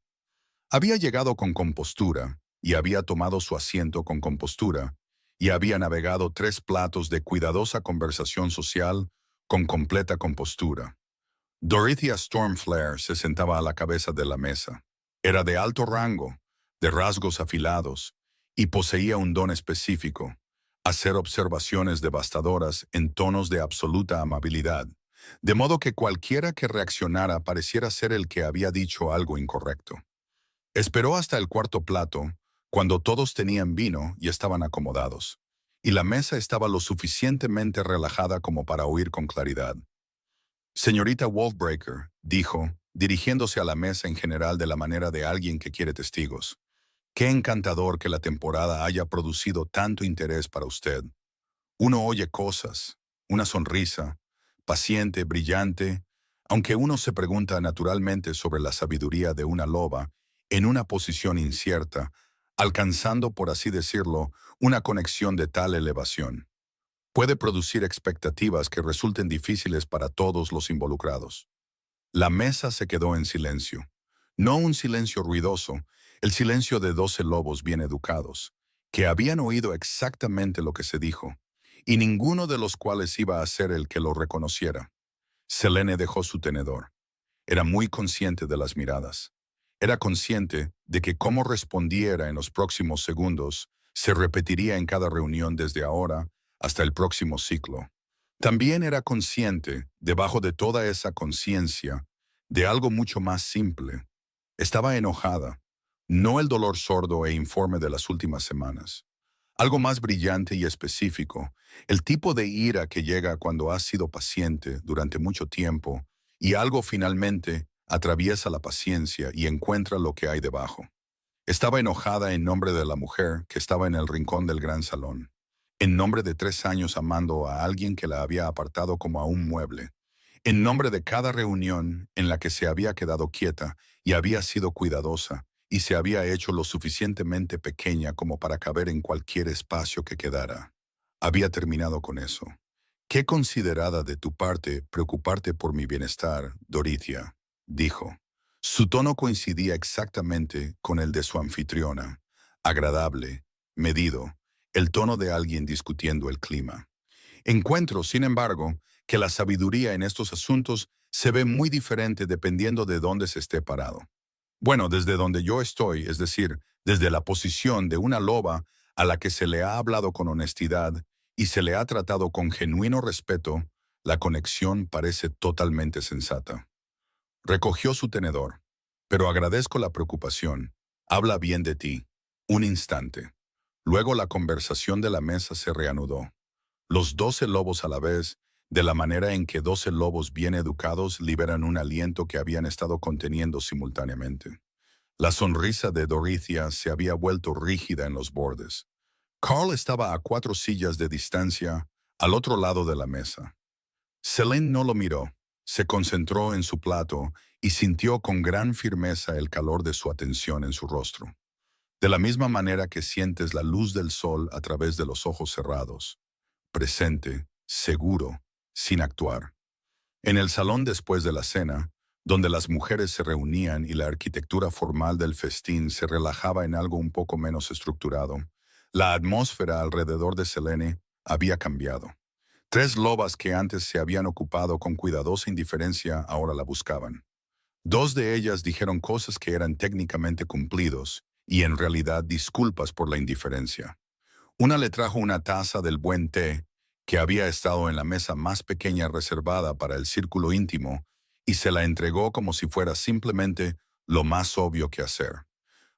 Había llegado con compostura, y había tomado su asiento con compostura, y había navegado 3 platos de cuidadosa conversación social con completa compostura. Dorothea Stormflare se sentaba a la cabeza de la mesa. Era de alto rango, de rasgos afilados, y poseía un don específico, hacer observaciones devastadoras en tonos de absoluta amabilidad, de modo que cualquiera que reaccionara pareciera ser el que había dicho algo incorrecto. Esperó hasta el cuarto plato, cuando todos tenían vino y estaban acomodados, y la mesa estaba lo suficientemente relajada como para oír con claridad. Señorita Wolfbreaker, dijo, dirigiéndose a la mesa en general de la manera de alguien que quiere testigos. Qué encantador que la temporada haya producido tanto interés para usted. Uno oye cosas, una sonrisa, paciente, brillante, aunque uno se pregunta naturalmente sobre la sabiduría de una loba en una posición incierta, alcanzando, por así decirlo, una conexión de tal elevación. Puede producir expectativas que resulten difíciles para todos los involucrados. La mesa se quedó en silencio. No un silencio ruidoso, el silencio de 12 lobos bien educados, que habían oído exactamente lo que se dijo, y ninguno de los cuales iba a ser el que lo reconociera. Selene dejó su tenedor. Era muy consciente de las miradas. Era consciente de que cómo respondiera en los próximos segundos se repetiría en cada reunión desde ahora hasta el próximo ciclo. También era consciente, debajo de toda esa conciencia, de algo mucho más simple. Estaba enojada, no el dolor sordo e informe de las últimas semanas. Algo más brillante y específico, el tipo de ira que llega cuando has sido paciente durante mucho tiempo y algo finalmente atraviesa la paciencia y encuentra lo que hay debajo. Estaba enojada en nombre de la mujer que estaba en el rincón del gran salón, en nombre de 3 años amando a alguien que la había apartado como a un mueble, en nombre de cada reunión en la que se había quedado quieta y había sido cuidadosa, y se había hecho lo suficientemente pequeña como para caber en cualquier espacio que quedara. Había terminado con eso. «Qué considerada de tu parte preocuparte por mi bienestar, Dorothea», dijo. Su tono coincidía exactamente con el de su anfitriona, agradable, medido, el tono de alguien discutiendo el clima. Encuentro, sin embargo, que la sabiduría en estos asuntos se ve muy diferente dependiendo de dónde se esté parado. Bueno, desde donde yo estoy, es decir, desde la posición de una loba a la que se le ha hablado con honestidad y se le ha tratado con genuino respeto, la conexión parece totalmente sensata. Recogió su tenedor. Pero agradezco la preocupación. Habla bien de ti. Un instante. Luego la conversación de la mesa se reanudó. Los 12 lobos a la vez, de la manera en que 12 lobos bien educados liberan un aliento que habían estado conteniendo simultáneamente. La sonrisa de Dorothea se había vuelto rígida en los bordes. Carl estaba a 4 sillas de distancia, al otro lado de la mesa. Selene no lo miró, se concentró en su plato y sintió con gran firmeza el calor de su atención en su rostro. De la misma manera que sientes la luz del sol a través de los ojos cerrados. Presente, seguro, sin actuar. En el salón después de la cena, donde las mujeres se reunían y la arquitectura formal del festín se relajaba en algo un poco menos estructurado, la atmósfera alrededor de Selene había cambiado. 3 lobas que antes se habían ocupado con cuidadosa indiferencia ahora la buscaban. 2 de ellas dijeron cosas que eran técnicamente cumplidos y en realidad disculpas por la indiferencia. Una le trajo una taza del buen té que había estado en la mesa más pequeña reservada para el círculo íntimo y se la entregó como si fuera simplemente lo más obvio que hacer.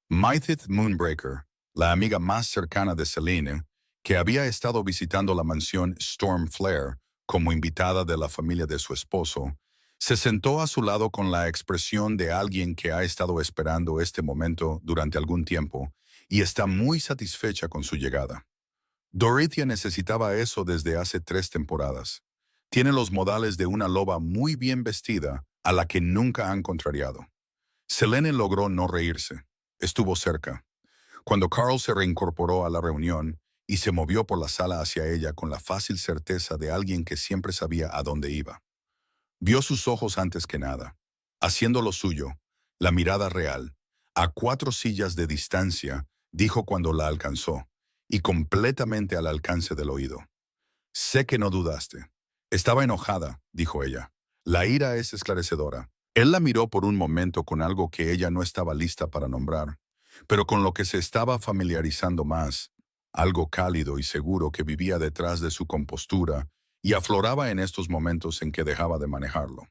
Meredith Moonbreaker, la amiga más cercana de Selene, que había estado visitando la mansión Stormflare como invitada de la familia de su esposo, se sentó a su lado con la expresión de alguien que ha estado esperando este momento durante algún tiempo y está muy satisfecha con su llegada. Dorothea necesitaba eso desde hace 3 temporadas. Tiene los modales de una loba muy bien vestida a la que nunca han contrariado. Selene logró no reírse. Estuvo cerca. Cuando Carl se reincorporó a la reunión y se movió por la sala hacia ella con la fácil certeza de alguien que siempre sabía a dónde iba. Vio sus ojos antes que nada, haciendo lo suyo, la mirada real, a 4 sillas de distancia, dijo cuando la alcanzó, y completamente al alcance del oído. Sé que no dudaste. Estaba enojada, dijo ella. La ira es esclarecedora. Él la miró por un momento con algo que ella no estaba lista para nombrar, pero con lo que se estaba familiarizando más, algo cálido y seguro que vivía detrás de su compostura y afloraba en estos momentos en que dejaba de manejarlo.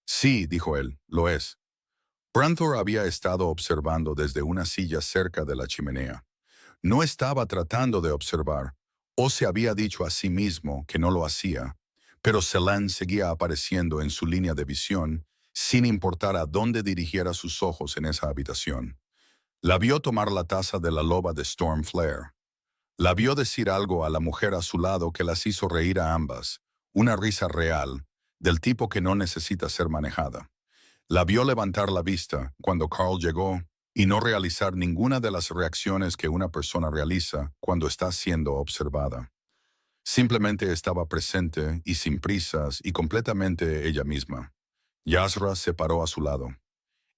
Sí, dijo él, lo es. Branthor había estado observando desde una silla cerca de la chimenea. No estaba tratando de observar, o se había dicho a sí mismo que no lo hacía, pero Selene seguía apareciendo en su línea de visión, sin importar a dónde dirigiera sus ojos en esa habitación. La vio tomar la taza de la loba de Stormflare. La vio decir algo a la mujer a su lado que las hizo reír a ambas, una risa real, del tipo que no necesita ser manejada. La vio levantar la vista cuando Carl llegó y no realizar ninguna de las reacciones que una persona realiza cuando está siendo observada. Simplemente estaba presente y sin prisas y completamente ella misma. Yasra se paró a su lado.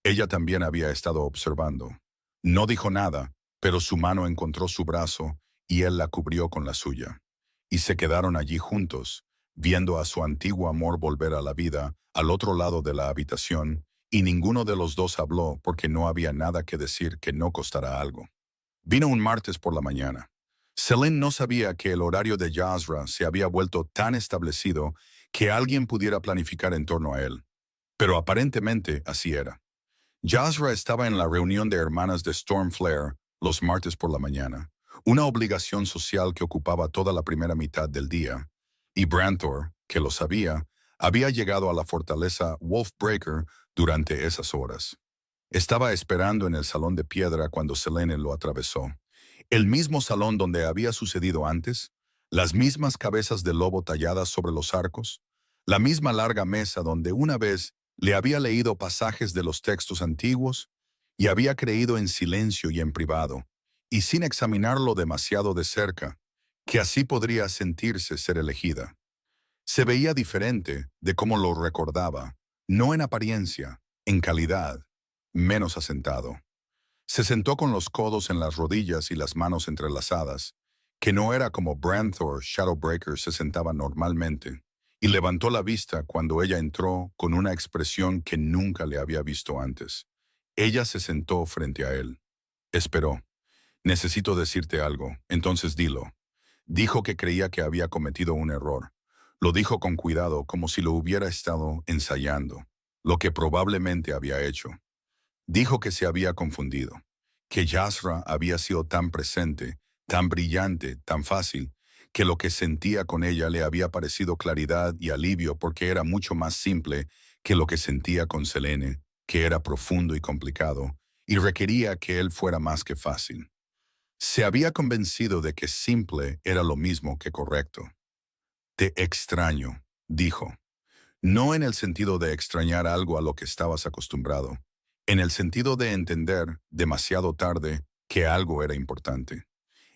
Ella también había estado observando. No dijo nada, pero su mano encontró su brazo y él la cubrió con la suya. Y se quedaron allí juntos, viendo a su antiguo amor volver a la vida al otro lado de la habitación, y ninguno de los dos habló porque no había nada que decir que no costara algo. Vino un martes por la mañana. Selene no sabía que el horario de Yasra se había vuelto tan establecido que alguien pudiera planificar en torno a él. Pero aparentemente así era. Yasra estaba en la reunión de hermanas de Stormflare los martes por la mañana, una obligación social que ocupaba toda la primera mitad del día, y Branthor, que lo sabía, había llegado a la fortaleza Wolfbreaker durante esas horas. Estaba esperando en el salón de piedra cuando Selene lo atravesó. El mismo salón donde había sucedido antes, las mismas cabezas de lobo talladas sobre los arcos, la misma larga mesa donde una vez le había leído pasajes de los textos antiguos y había creído en silencio y en privado, y sin examinarlo demasiado de cerca, que así podría sentirse ser elegida. Se veía diferente de cómo lo recordaba, no en apariencia, en calidad, menos asentado. Se sentó con los codos en las rodillas y las manos entrelazadas, que no era como Branthor Shadowbreaker se sentaba normalmente, y levantó la vista cuando ella entró con una expresión que nunca le había visto antes. Ella se sentó frente a él. Esperó. Necesito decirte algo, entonces dilo. Dijo que creía que había cometido un error. Lo dijo con cuidado, como si lo hubiera estado ensayando, lo que probablemente había hecho. Dijo que se había confundido, que Yasra había sido tan presente, tan brillante, tan fácil, que lo que sentía con ella le había parecido claridad y alivio porque era mucho más simple que lo que sentía con Selene, que era profundo y complicado, y requería que él fuera más que fácil. Se había convencido de que simple era lo mismo que correcto. Te extraño, dijo. No en el sentido de extrañar algo a lo que estabas acostumbrado, en el sentido de entender, demasiado tarde, que algo era importante.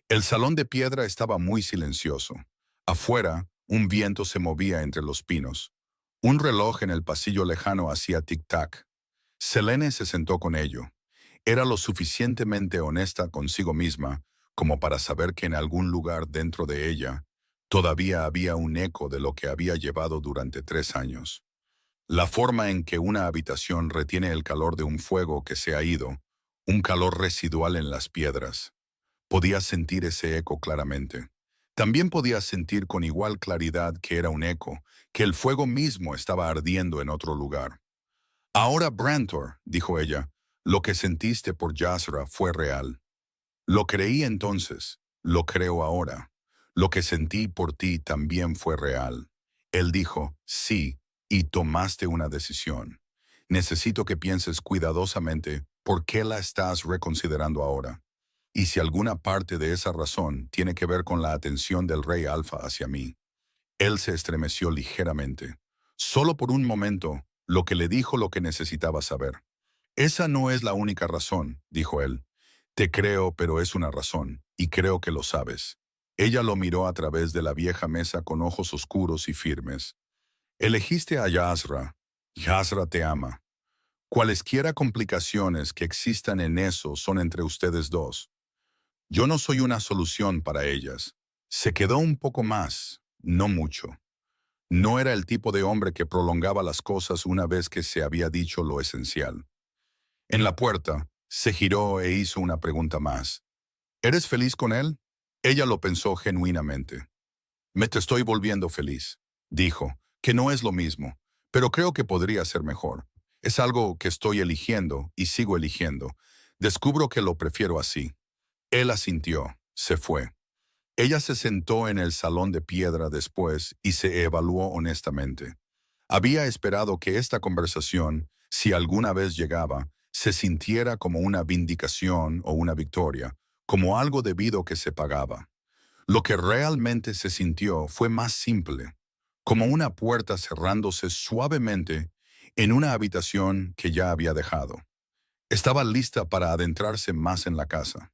El salón de piedra estaba muy silencioso. Afuera, un viento se movía entre los pinos. Un reloj en el pasillo lejano hacía tic-tac. Selene se sentó con ello. Era lo suficientemente honesta consigo misma como para saber que en algún lugar dentro de ella todavía había un eco de lo que había llevado durante 3 años. La forma en que una habitación retiene el calor de un fuego que se ha ido, un calor residual en las piedras. Podía sentir ese eco claramente. También podía sentir con igual claridad que era un eco, que el fuego mismo estaba ardiendo en otro lugar. Ahora, Brantor, dijo ella, lo que sentiste por Yasra fue real. Lo creí entonces, lo creo ahora. Lo que sentí por ti también fue real. Él dijo, sí, y tomaste una decisión. Necesito que pienses cuidadosamente por qué la estás reconsiderando ahora. Y si alguna parte de esa razón tiene que ver con la atención del Rey Alfa hacia mí. Él se estremeció ligeramente. Solo por un momento, lo que le dijo lo que necesitaba saber. Esa no es la única razón, dijo él. Te creo, pero es una razón, y creo que lo sabes. Ella lo miró a través de la vieja mesa con ojos oscuros y firmes. Elegiste a Yasra. Yasra te ama. Cualesquiera complicaciones que existan en eso son entre ustedes dos. Yo no soy una solución para ellas. Se quedó un poco más, no mucho. No era el tipo de hombre que prolongaba las cosas una vez que se había dicho lo esencial. En la puerta, se giró e hizo una pregunta más. ¿Eres feliz con él? Ella lo pensó genuinamente. Me te estoy volviendo feliz. Dijo, que no es lo mismo, pero creo que podría ser mejor. Es algo que estoy eligiendo y sigo eligiendo. Descubro que lo prefiero así. Él asintió, se fue. Ella se sentó en el salón de piedra después y se evaluó honestamente. Había esperado que esta conversación, si alguna vez llegaba, se sintiera como una vindicación o una victoria, como algo debido que se pagaba. Lo que realmente se sintió fue más simple, como una puerta cerrándose suavemente en una habitación que ya había dejado. Estaba lista para adentrarse más en la casa.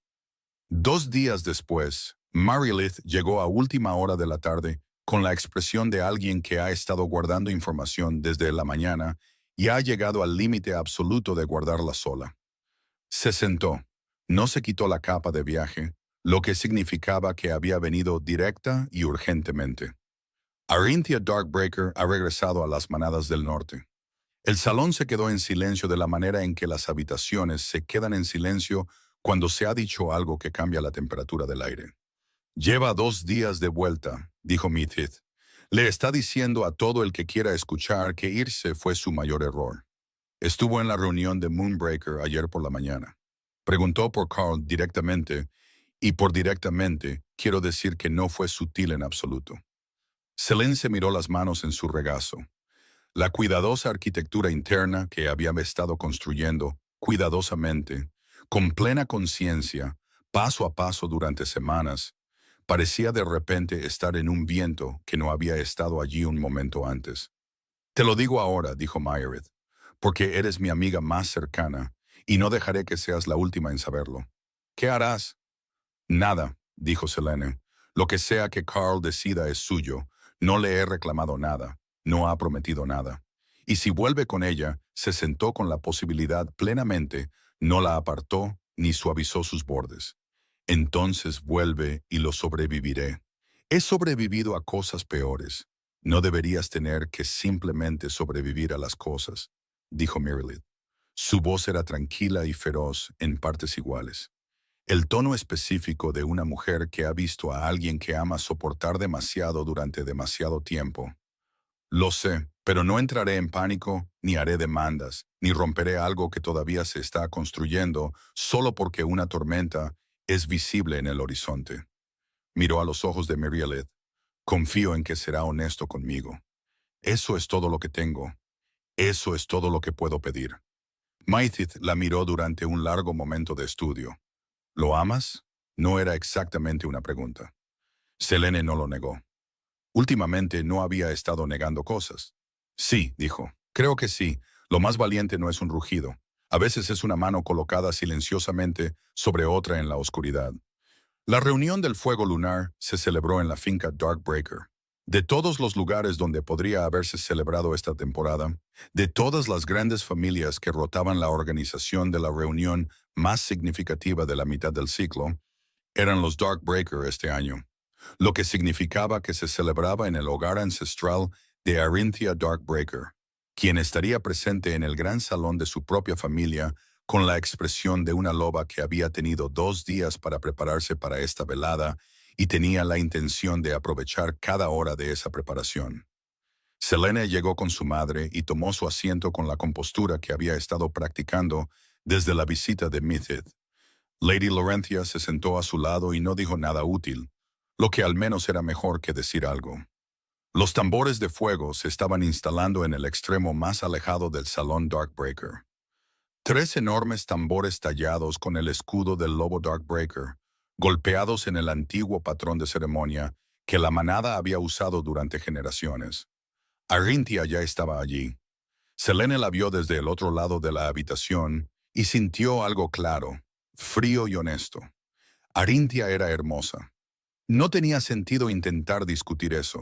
2 días después, Marilith llegó a última hora de la tarde con la expresión de alguien que ha estado guardando información desde la mañana y ha llegado al límite absoluto de guardarla sola. Se sentó. No se quitó la capa de viaje, lo que significaba que había venido directa y urgentemente. Arinthia Darkbreaker ha regresado a las manadas del norte. El salón se quedó en silencio de la manera en que las habitaciones se quedan en silencio cuando se ha dicho algo que cambia la temperatura del aire. Lleva 2 días de vuelta, dijo Meathead. Le está diciendo a todo el que quiera escuchar que irse fue su mayor error. Estuvo en la reunión de Moonbreaker ayer por la mañana. Preguntó por Carl directamente, y por directamente quiero decir que no fue sutil en absoluto. Selene se miró las manos en su regazo. La cuidadosa arquitectura interna que había estado construyendo, cuidadosamente, con plena conciencia, paso a paso durante semanas, parecía de repente estar en un viento que no había estado allí un momento antes. Te lo digo ahora, dijo Meyereth, porque eres mi amiga más cercana, y no dejaré que seas la última en saberlo. ¿Qué harás? Nada, dijo Selene. Lo que sea que Carl decida es suyo. No le he reclamado nada. No ha prometido nada. Y si vuelve con ella, se sentó con la posibilidad plenamente, no la apartó ni suavizó sus bordes. Entonces vuelve y lo sobreviviré. He sobrevivido a cosas peores. No deberías tener que simplemente sobrevivir a las cosas, dijo Meredith. Su voz era tranquila y feroz en partes iguales. El tono específico de una mujer que ha visto a alguien que ama soportar demasiado durante demasiado tiempo. Lo sé, pero no entraré en pánico, ni haré demandas, ni romperé algo que todavía se está construyendo solo porque una tormenta es visible en el horizonte. Miró a los ojos de Meredith. Confío en que será honesto conmigo. Eso es todo lo que tengo. Eso es todo lo que puedo pedir. Meredith la miró durante un largo momento de estudio. ¿Lo amas? No era exactamente una pregunta. Selene no lo negó. Últimamente no había estado negando cosas. Sí, dijo. Creo que sí. Lo más valiente no es un rugido. A veces es una mano colocada silenciosamente sobre otra en la oscuridad. La reunión del fuego lunar se celebró en la finca Darkbreaker. De todos los lugares donde podría haberse celebrado esta temporada, de todas las grandes familias que rotaban la organización de la reunión más significativa de la mitad del ciclo, eran los Darkbreaker este año, lo que significaba que se celebraba en el hogar ancestral de Arinthia Darkbreaker, quien estaría presente en el gran salón de su propia familia con la expresión de una loba que había tenido 2 días para prepararse para esta velada y tenía la intención de aprovechar cada hora de esa preparación. Selene llegó con su madre y tomó su asiento con la compostura que había estado practicando desde la visita de Meathead. Lady Laurentia se sentó a su lado y no dijo nada útil, lo que al menos era mejor que decir algo. Los tambores de fuego se estaban instalando en el extremo más alejado del salón Darkbreaker. 3 enormes tambores tallados con el escudo del lobo Darkbreaker, golpeados en el antiguo patrón de ceremonia que la manada había usado durante generaciones. Arinthia ya estaba allí. Selene la vio desde el otro lado de la habitación y sintió algo claro, frío y honesto. Arinthia era hermosa. No tenía sentido intentar discutir eso.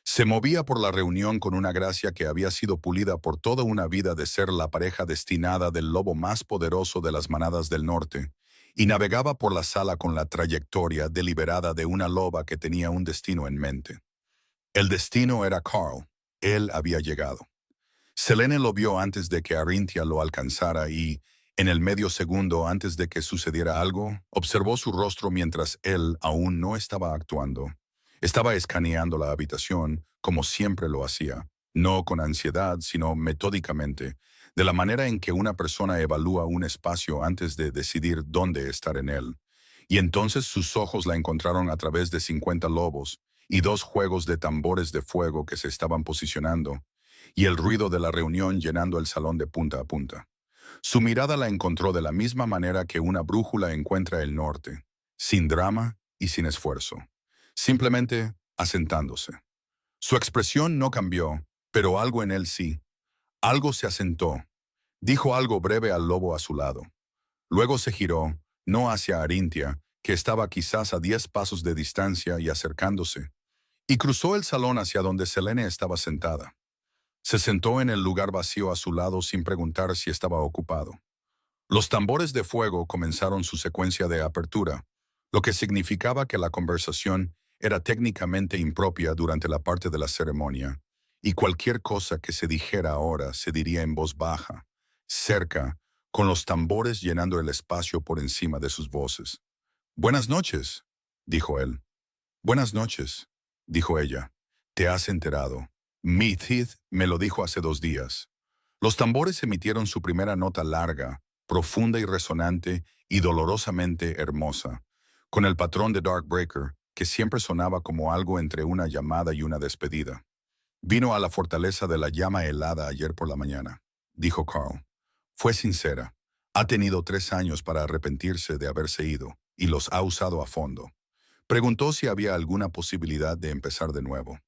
Se movía por la reunión con una gracia que había sido pulida por toda una vida de ser la pareja destinada del lobo más poderoso de las manadas del norte, y navegaba por la sala con la trayectoria deliberada de una loba que tenía un destino en mente. El destino era Carl. Él había llegado. Selene lo vio antes de que Arinthia lo alcanzara y, En el medio segundo antes de que sucediera algo, observó su rostro mientras él aún no estaba actuando. Estaba escaneando la habitación como siempre lo hacía, no con ansiedad, sino metódicamente, de la manera en que una persona evalúa un espacio antes de decidir dónde estar en él. Y entonces sus ojos la encontraron a través de 50 lobos y dos juegos de tambores de fuego que se estaban posicionando, y el ruido de la reunión llenando el salón de punta a punta. Su mirada la encontró de la misma manera que una brújula encuentra el norte, sin drama y sin esfuerzo, simplemente asentándose. Su expresión no cambió, pero algo en él sí. Algo se asentó. Dijo algo breve al lobo a su lado. Luego se giró, no hacia Arintia, que estaba quizás a 10 pasos de distancia y acercándose, y cruzó el salón hacia donde Selene estaba sentada. Se sentó en el lugar vacío a su lado sin preguntar si estaba ocupado. Los tambores de fuego comenzaron su secuencia de apertura, lo que significaba que la conversación era técnicamente impropia durante la parte de la ceremonia, y cualquier cosa que se dijera ahora se diría en voz baja, cerca, con los tambores llenando el espacio por encima de sus voces. «Buenas noches», dijo él. «Buenas noches», dijo ella. «¿Te has enterado? Meathead me lo dijo hace 2 días». Los tambores emitieron su primera nota larga, profunda y resonante y dolorosamente hermosa, con el patrón de Darkbreaker, que siempre sonaba como algo entre una llamada y una despedida. «Vino a la fortaleza de la llama helada ayer por la mañana», dijo Carl. «Fue sincera. Ha tenido 3 años para arrepentirse de haberse ido, y los ha usado a fondo. Preguntó si había alguna posibilidad de empezar de nuevo».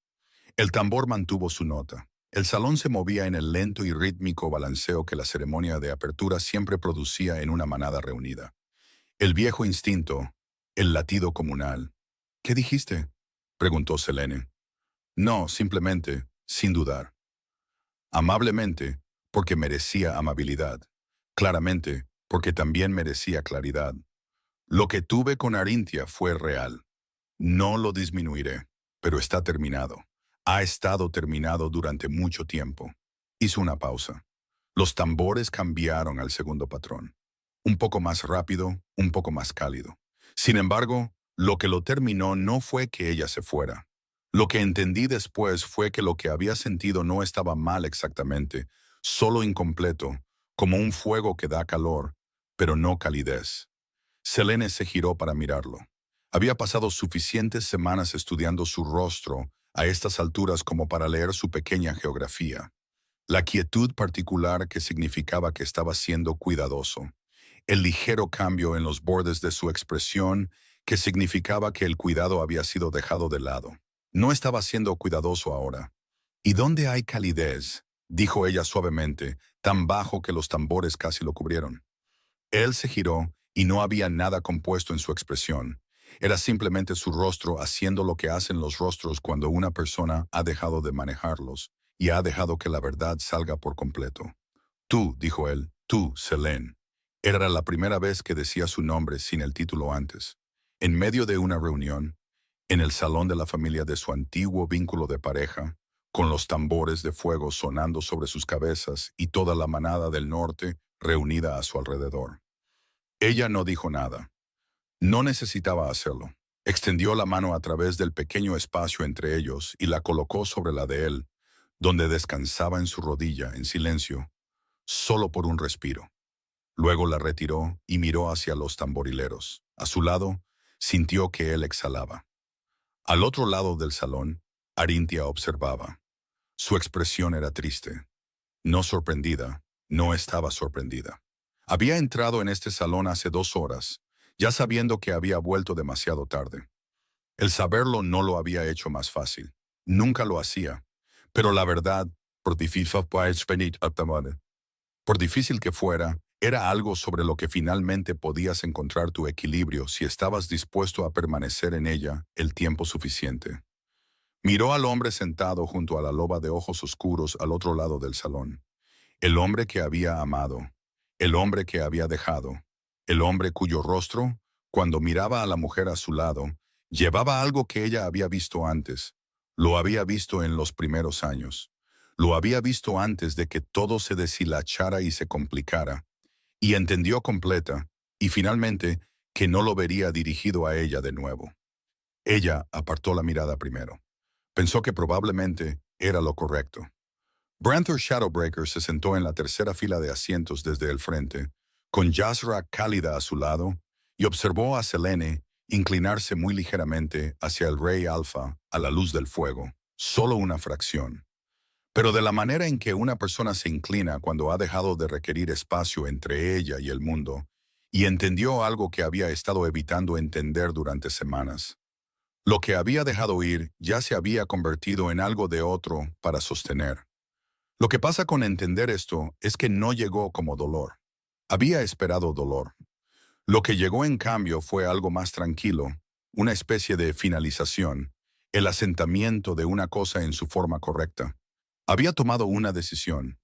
El tambor mantuvo su nota. El salón se movía en el lento y rítmico balanceo que la ceremonia de apertura siempre producía en una manada reunida. El viejo instinto, el latido comunal. «¿Qué dijiste?», preguntó Selene. «No, simplemente, sin dudar. Amablemente, porque merecía amabilidad. Claramente, porque también merecía claridad. Lo que tuve con Arintia fue real. No lo disminuiré, pero está terminado. Ha estado terminado durante mucho tiempo». Hizo una pausa. Los tambores cambiaron al segundo patrón. Un poco más rápido, un poco más cálido. Sin embargo, lo que lo terminó no fue que ella se fuera. Lo que entendí después fue que lo que había sentido no estaba mal exactamente, solo incompleto, como un fuego que da calor, pero no calidez. Selene se giró para mirarlo. Había pasado suficientes semanas estudiando su rostro a estas alturas como para leer su pequeña geografía. La quietud particular que significaba que estaba siendo cuidadoso. El ligero cambio en los bordes de su expresión que significaba que el cuidado había sido dejado de lado. No estaba siendo cuidadoso ahora. «¿Y dónde hay calidez?», dijo ella suavemente, tan bajo que los tambores casi lo cubrieron. Él se giró y no había nada compuesto en su expresión. Era simplemente su rostro haciendo lo que hacen los rostros cuando una persona ha dejado de manejarlos y ha dejado que la verdad salga por completo. «Tú», dijo él, «tú, Selene». Era la primera vez que decía su nombre sin el título antes. En medio de una reunión, en el salón de la familia de su antiguo vínculo de pareja, con los tambores de fuego sonando sobre sus cabezas y toda la manada del norte reunida a su alrededor. Ella no dijo nada. No necesitaba hacerlo. Extendió la mano a través del pequeño espacio entre ellos y la colocó sobre la de él, donde descansaba en su rodilla en silencio, solo por un respiro. Luego la retiró y miró hacia los tamborileros. A su lado, sintió que él exhalaba. Al otro lado del salón, Arintia observaba. Su expresión era triste. No sorprendida, no estaba sorprendida. Había entrado en este salón hace 2 horas, ya sabiendo que había vuelto demasiado tarde. El saberlo no lo había hecho más fácil. Nunca lo hacía. Pero la verdad, por difícil que fuera, era algo sobre lo que finalmente podías encontrar tu equilibrio si estabas dispuesto a permanecer en ella el tiempo suficiente. Miró al hombre sentado junto a la loba de ojos oscuros al otro lado del salón. El hombre que había amado, el hombre que había dejado, el hombre cuyo rostro, cuando miraba a la mujer a su lado, llevaba algo que ella había visto antes. Lo había visto en los primeros años. Lo había visto antes de que todo se deshilachara y se complicara. y entendió completa, y finalmente, que no lo vería dirigido a ella de nuevo. Ella apartó la mirada primero. Pensó que probablemente era lo correcto. Branthor Shadowbreaker se sentó en la tercera fila de asientos desde el frente, con Jazra cálida a su lado, y observó a Selene inclinarse muy ligeramente hacia el Rey Alpha a la luz del fuego, solo una fracción. Pero de la manera en que una persona se inclina cuando ha dejado de requerir espacio entre ella y el mundo, y entendió algo que había estado evitando entender durante semanas. Lo que había dejado ir ya se había convertido en algo de otro para sostener. Lo que pasa con entender esto es que no llegó como dolor. Había esperado dolor. Lo que llegó en cambio fue algo más tranquilo, una especie de finalización, el asentamiento de una cosa en su forma correcta. Había tomado una decisión.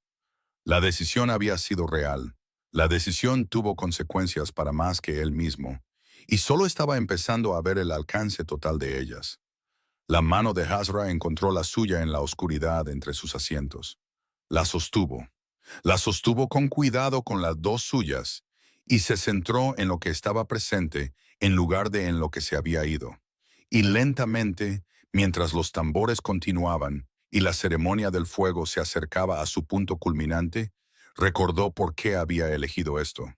La decisión había sido real. La decisión tuvo consecuencias para más que él mismo, y solo estaba empezando a ver el alcance total de ellas. La mano de Hazra encontró la suya en la oscuridad entre sus asientos. La sostuvo. La sostuvo con cuidado con las dos suyas y se centró en lo que estaba presente en lugar de en lo que se había ido. Y lentamente, mientras los tambores continuaban y la ceremonia del fuego se acercaba a su punto culminante, recordó por qué había elegido esto.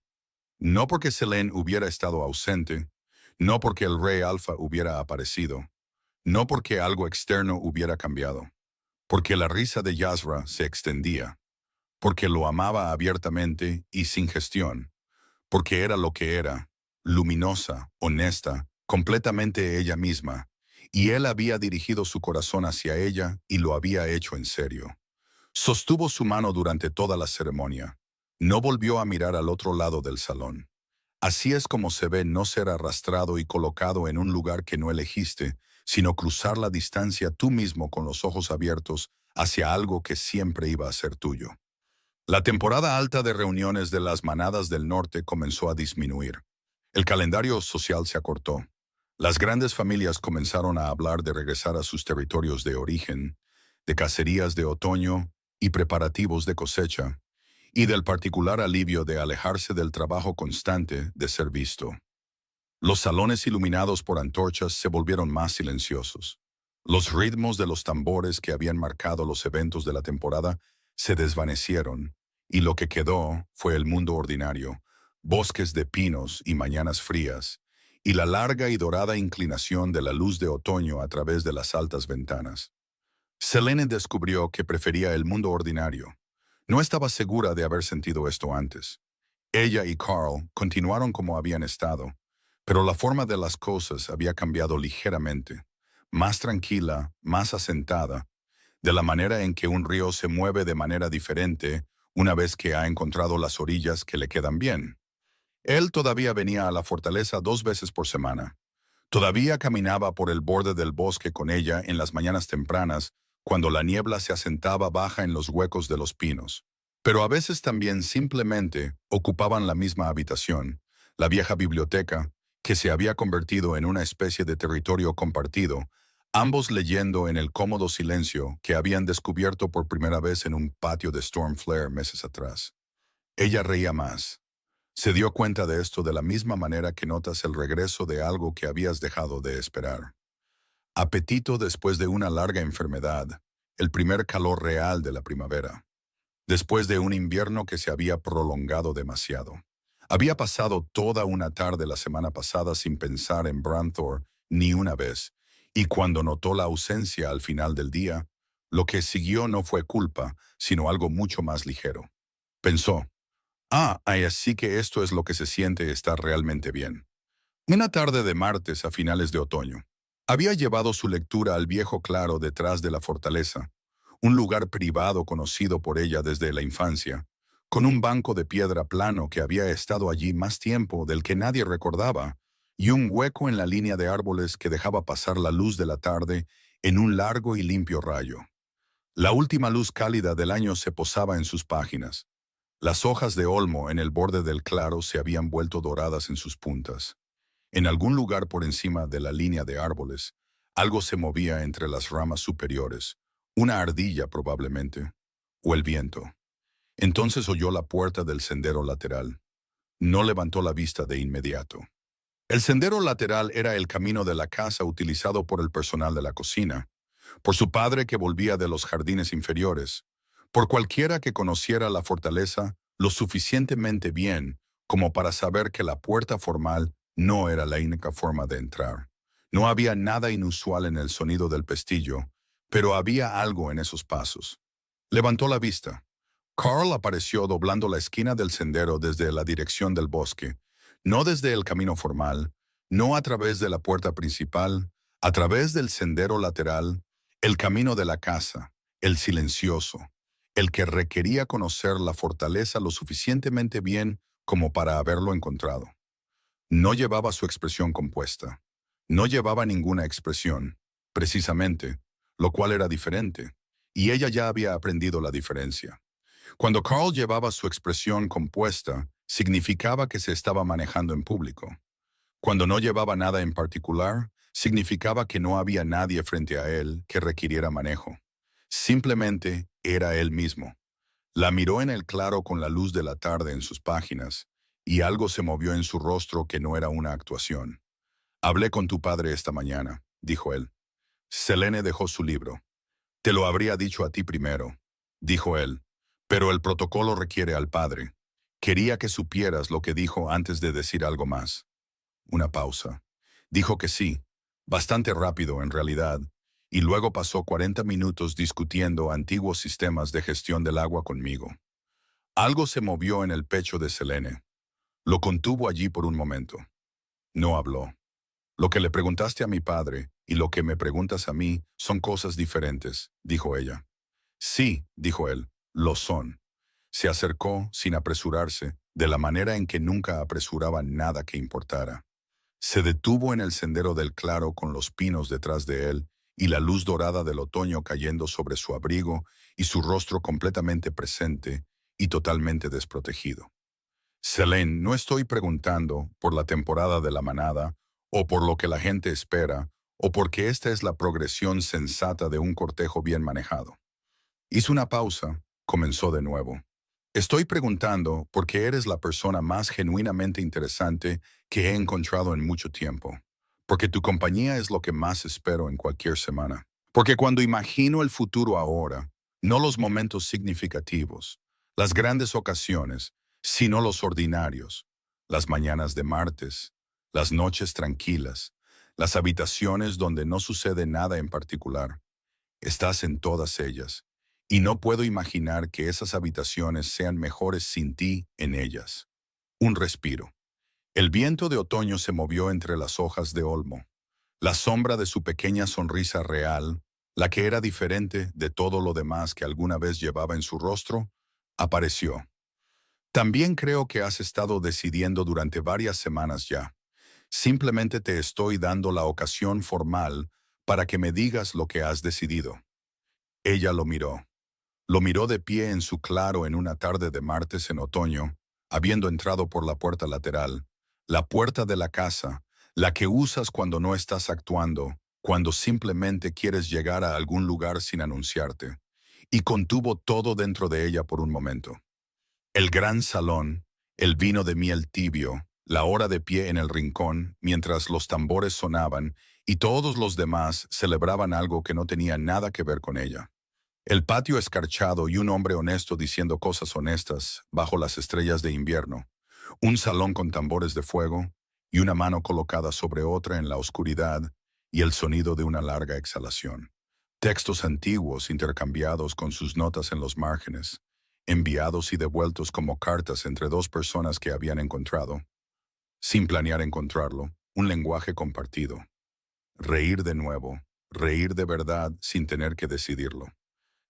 No porque Selene hubiera estado ausente, no porque el Rey Alfa hubiera aparecido, no porque algo externo hubiera cambiado, porque la risa de Yazra se extendía, porque lo amaba abiertamente y sin gestión, porque era lo que era, luminosa, honesta, completamente ella misma, y él había dirigido su corazón hacia ella y lo había hecho en serio. Sostuvo su mano durante toda la ceremonia. No volvió a mirar al otro lado del salón. Así es como se ve no ser arrastrado y colocado en un lugar que no elegiste, sino cruzar la distancia tú mismo con los ojos abiertos hacia algo que siempre iba a ser tuyo. La temporada alta de reuniones de las manadas del norte comenzó a disminuir. El calendario social se acortó. Las grandes familias comenzaron a hablar de regresar a sus territorios de origen, de cacerías de otoño y preparativos de cosecha, y del particular alivio de alejarse del trabajo constante de ser visto. Los salones iluminados por antorchas se volvieron más silenciosos. Los ritmos de los tambores que habían marcado los eventos de la temporada se desvanecieron, y lo que quedó fue el mundo ordinario, bosques de pinos y mañanas frías, y la larga y dorada inclinación de la luz de otoño a través de las altas ventanas. Selene descubrió que prefería el mundo ordinario. No estaba segura de haber sentido esto antes. Ella y Carl continuaron como habían estado, pero la forma de las cosas había cambiado ligeramente, más tranquila, más asentada, de la manera en que un río se mueve de manera diferente una vez que ha encontrado las orillas que le quedan bien. Él todavía venía a la fortaleza 2 veces por semana. Todavía caminaba por el borde del bosque con ella en las mañanas tempranas, cuando la niebla se asentaba baja en los huecos de los pinos. Pero a veces también simplemente ocupaban la misma habitación, la vieja biblioteca, que se había convertido en una especie de territorio compartido, ambos leyendo en el cómodo silencio que habían descubierto por primera vez en un patio de Stormflare meses atrás. Ella reía más. Se dio cuenta de esto de la misma manera que notas el regreso de algo que habías dejado de esperar. Apetito después de una larga enfermedad, el primer calor real de la primavera. Después de un invierno que se había prolongado demasiado. Había pasado toda una tarde la semana pasada sin pensar en Branthor ni una vez, y cuando notó la ausencia al final del día, lo que siguió no fue culpa, sino algo mucho más ligero. Pensó, así que esto es lo que se siente estar realmente bien. Una tarde de martes a finales de otoño. Había llevado su lectura al viejo claro detrás de la fortaleza, un lugar privado conocido por ella desde la infancia, con un banco de piedra plano que había estado allí más tiempo del que nadie recordaba, y un hueco en la línea de árboles que dejaba pasar la luz de la tarde en un largo y limpio rayo. La última luz cálida del año se posaba en sus páginas. Las hojas de olmo en el borde del claro se habían vuelto doradas en sus puntas. En algún lugar por encima de la línea de árboles, algo se movía entre las ramas superiores, una ardilla probablemente, o el viento. Entonces oyó la puerta del sendero lateral. No levantó la vista de inmediato. El sendero lateral era el camino de la casa utilizado por el personal de la cocina, por su padre que volvía de los jardines inferiores, por cualquiera que conociera la fortaleza lo suficientemente bien como para saber que la puerta formal no era la única forma de entrar. No había nada inusual en el sonido del pestillo, pero había algo en esos pasos. Levantó la vista. Carl apareció doblando la esquina del sendero desde la dirección del bosque, no desde el camino formal, no a través de la puerta principal, a través del sendero lateral, el camino de la casa, el silencioso, el que requería conocer la fortaleza lo suficientemente bien como para haberlo encontrado. No llevaba su expresión compuesta. No llevaba ninguna expresión, precisamente, lo cual era diferente, y ella ya había aprendido la diferencia. Cuando Carl llevaba su expresión compuesta, significaba que se estaba manejando en público. Cuando no llevaba nada en particular, significaba que no había nadie frente a él que requiriera manejo. Simplemente era él mismo. La miró en el claro con la luz de la tarde en sus páginas, y algo se movió en su rostro que no era una actuación. Hablé con tu padre esta mañana, dijo él. Selene dejó su libro. Te lo habría dicho a ti primero, dijo él, pero el protocolo requiere al padre. Quería que supieras lo que dijo antes de decir algo más. Una pausa. Dijo que sí, bastante rápido en realidad, y luego pasó 40 minutos discutiendo antiguos sistemas de gestión del agua conmigo. Algo se movió en el pecho de Selene. Lo contuvo allí por un momento. No habló. Lo que le preguntaste a mi padre y lo que me preguntas a mí son cosas diferentes, dijo ella. Sí, dijo él, lo son. Se acercó, sin apresurarse, de la manera en que nunca apresuraba nada que importara. Se detuvo en el sendero del claro con los pinos detrás de él y la luz dorada del otoño cayendo sobre su abrigo y su rostro completamente presente y totalmente desprotegido. Selene, no estoy preguntando por la temporada de la manada o por lo que la gente espera o porque esta es la progresión sensata de un cortejo bien manejado. Hizo una pausa, comenzó de nuevo. Estoy preguntando porque eres la persona más genuinamente interesante que he encontrado en mucho tiempo. Porque tu compañía es lo que más espero en cualquier semana. Porque cuando imagino el futuro ahora, no los momentos significativos, las grandes ocasiones, sino los ordinarios, las mañanas de martes, las noches tranquilas, las habitaciones donde no sucede nada en particular. Estás en todas ellas, y no puedo imaginar que esas habitaciones sean mejores sin ti en ellas. Un respiro. El viento de otoño se movió entre las hojas de olmo. La sombra de su pequeña sonrisa real, la que era diferente de todo lo demás que alguna vez llevaba en su rostro, apareció. También creo que has estado decidiendo durante varias semanas ya. Simplemente te estoy dando la ocasión formal para que me digas lo que has decidido. Ella lo miró. Lo miró de pie en su claro en una tarde de martes en otoño, habiendo entrado por la puerta lateral, la puerta de la casa, la que usas cuando no estás actuando, cuando simplemente quieres llegar a algún lugar sin anunciarte, y contuvo todo dentro de ella por un momento. El gran salón, el vino de miel tibio, la hora de pie en el rincón mientras los tambores sonaban y todos los demás celebraban algo que no tenía nada que ver con ella. El patio escarchado y un hombre honesto diciendo cosas honestas bajo las estrellas de invierno. Un salón con tambores de fuego y una mano colocada sobre otra en la oscuridad y el sonido de una larga exhalación. Textos antiguos intercambiados con sus notas en los márgenes, enviados y devueltos como cartas entre dos personas que habían encontrado, sin planear encontrarlo, un lenguaje compartido. Reír de nuevo, reír de verdad sin tener que decidirlo.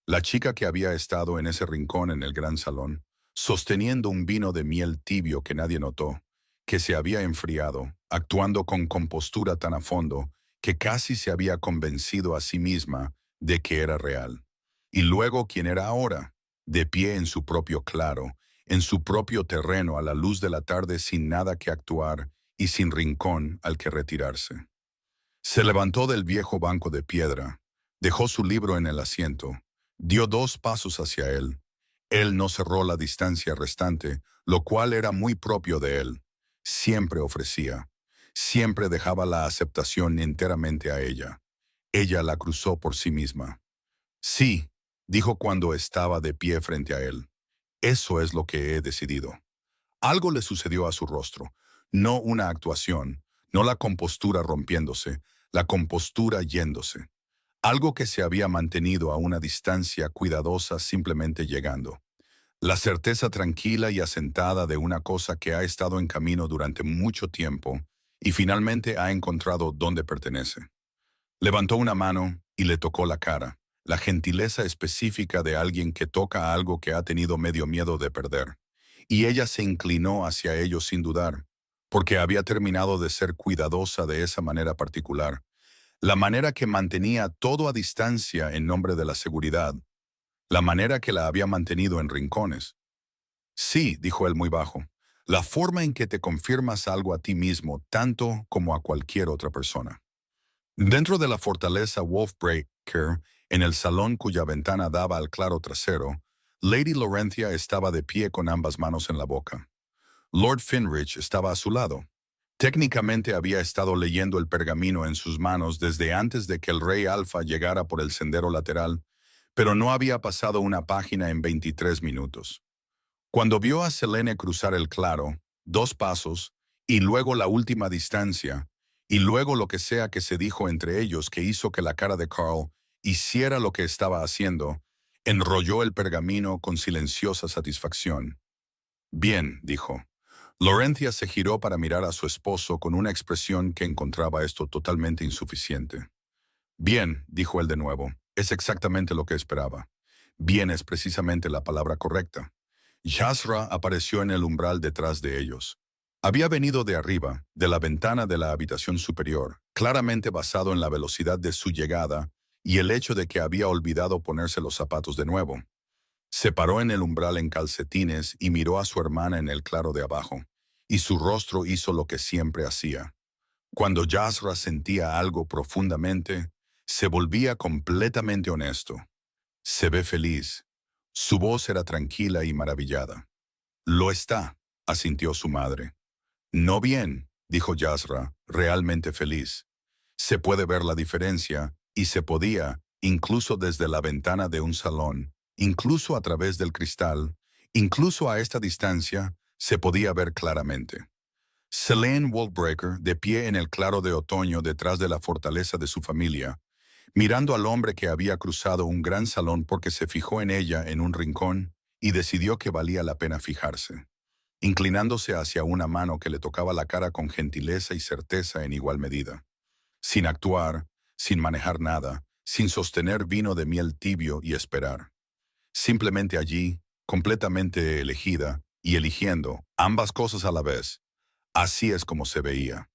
La chica que había estado en ese rincón en el gran salón, sosteniendo un vino de miel tibio que nadie notó, que se había enfriado, actuando con compostura tan a fondo que casi se había convencido a sí misma de que era real. Y luego, ¿quién era ahora? De pie en su propio claro, en su propio terreno a la luz de la tarde sin nada que actuar y sin rincón al que retirarse. Se levantó del viejo banco de piedra, dejó su libro en el asiento, dio 2 pasos hacia él. Él no cerró la distancia restante, lo cual era muy propio de él. Siempre ofrecía. Siempre dejaba la aceptación enteramente a ella. Ella la cruzó por sí misma. Sí, dijo cuando estaba de pie frente a él. Eso es lo que he decidido. Algo le sucedió a su rostro. No una actuación, no la compostura rompiéndose, la compostura yéndose. Algo que se había mantenido a una distancia cuidadosa simplemente llegando. La certeza tranquila y asentada de una cosa que ha estado en camino durante mucho tiempo y finalmente ha encontrado dónde pertenece. Levantó una mano y le tocó la cara, la gentileza específica de alguien que toca algo que ha tenido medio miedo de perder. Y ella se inclinó hacia ellos sin dudar, porque había terminado de ser cuidadosa de esa manera particular, la manera que mantenía todo a distancia en nombre de la seguridad, la manera que la había mantenido en rincones. Sí, dijo él muy bajo, la forma en que te confirmas algo a ti mismo tanto como a cualquier otra persona. Dentro de la fortaleza Wolfbreaker, en el salón cuya ventana daba al claro trasero, Lady Laurentia estaba de pie con ambas manos en la boca. Lord Finrich estaba a su lado. Técnicamente había estado leyendo el pergamino en sus manos desde antes de que el rey Alfa llegara por el sendero lateral, pero no había pasado una página en 23 minutos. Cuando vio a Selene cruzar el claro, 2 pasos, y luego la última distancia, y luego lo que sea que se dijo entre ellos que hizo que la cara de Carl hiciera lo que estaba haciendo, enrolló el pergamino con silenciosa satisfacción. Bien, dijo. Laurentia se giró para mirar a su esposo con una expresión que encontraba esto totalmente insuficiente. Bien, dijo él de nuevo, es exactamente lo que esperaba. Bien es precisamente la palabra correcta. Jasra apareció en el umbral detrás de ellos. Había venido de arriba, de la ventana de la habitación superior, claramente basado en la velocidad de su llegada y el hecho de que había olvidado ponerse los zapatos de nuevo. Se paró en el umbral en calcetines y miró a su hermana en el claro de abajo, y su rostro hizo lo que siempre hacía. Cuando Jasra sentía algo profundamente, se volvía completamente honesto. Se ve feliz. Su voz era tranquila y maravillada. Lo está, asintió su madre. No bien, dijo Jasra, realmente feliz. Se puede ver la diferencia, y se podía, incluso desde la ventana de un salón, incluso a través del cristal, incluso a esta distancia, se podía ver claramente. Selene Wolfbreaker, de pie en el claro de otoño detrás de la fortaleza de su familia, mirando al hombre que había cruzado un gran salón porque se fijó en ella en un rincón y decidió que valía la pena fijarse, inclinándose hacia una mano que le tocaba la cara con gentileza y certeza en igual medida. Sin actuar, sin manejar nada, sin sostener vino de miel tibio y esperar. Simplemente allí, completamente elegida y eligiendo ambas cosas a la vez. Así es como se veía.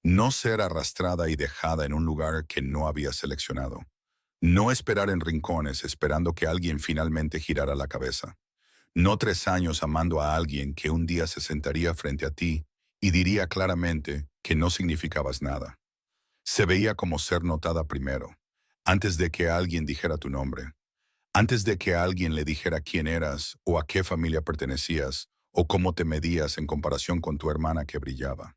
No ser arrastrada y dejada en un lugar que no había seleccionado. No esperar en rincones esperando que alguien finalmente girara la cabeza. No 3 años amando a alguien que un día se sentaría frente a ti y diría claramente que no significabas nada. Se veía como ser notada primero, antes de que alguien dijera tu nombre, antes de que alguien le dijera quién eras o a qué familia pertenecías o cómo te medías en comparación con tu hermana que brillaba.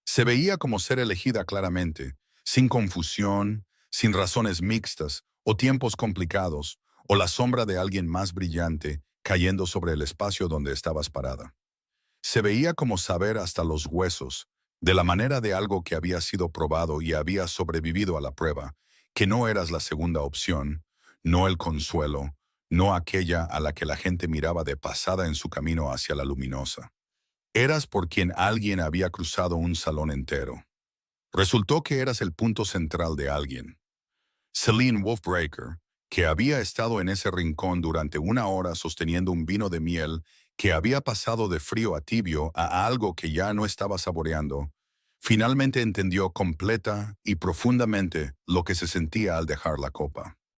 Se veía como ser elegida claramente, sin confusión, sin razones mixtas o tiempos complicados, o la sombra de alguien más brillante cayendo sobre el espacio donde estabas parada. Se veía como saber hasta los huesos, de la manera de algo que había sido probado y había sobrevivido a la prueba, que no eras la segunda opción, no el consuelo, no aquella a la que la gente miraba de pasada en su camino hacia la luminosa. Eras por quien alguien había cruzado un salón entero. Resultó que eras el punto central de alguien. Selene Wolfbreaker, que había estado en ese rincón durante 1 hora sosteniendo un vino de miel que había pasado de frío a tibio a algo que ya no estaba saboreando, finalmente entendió completa y profundamente lo que se sentía al dejar la copa.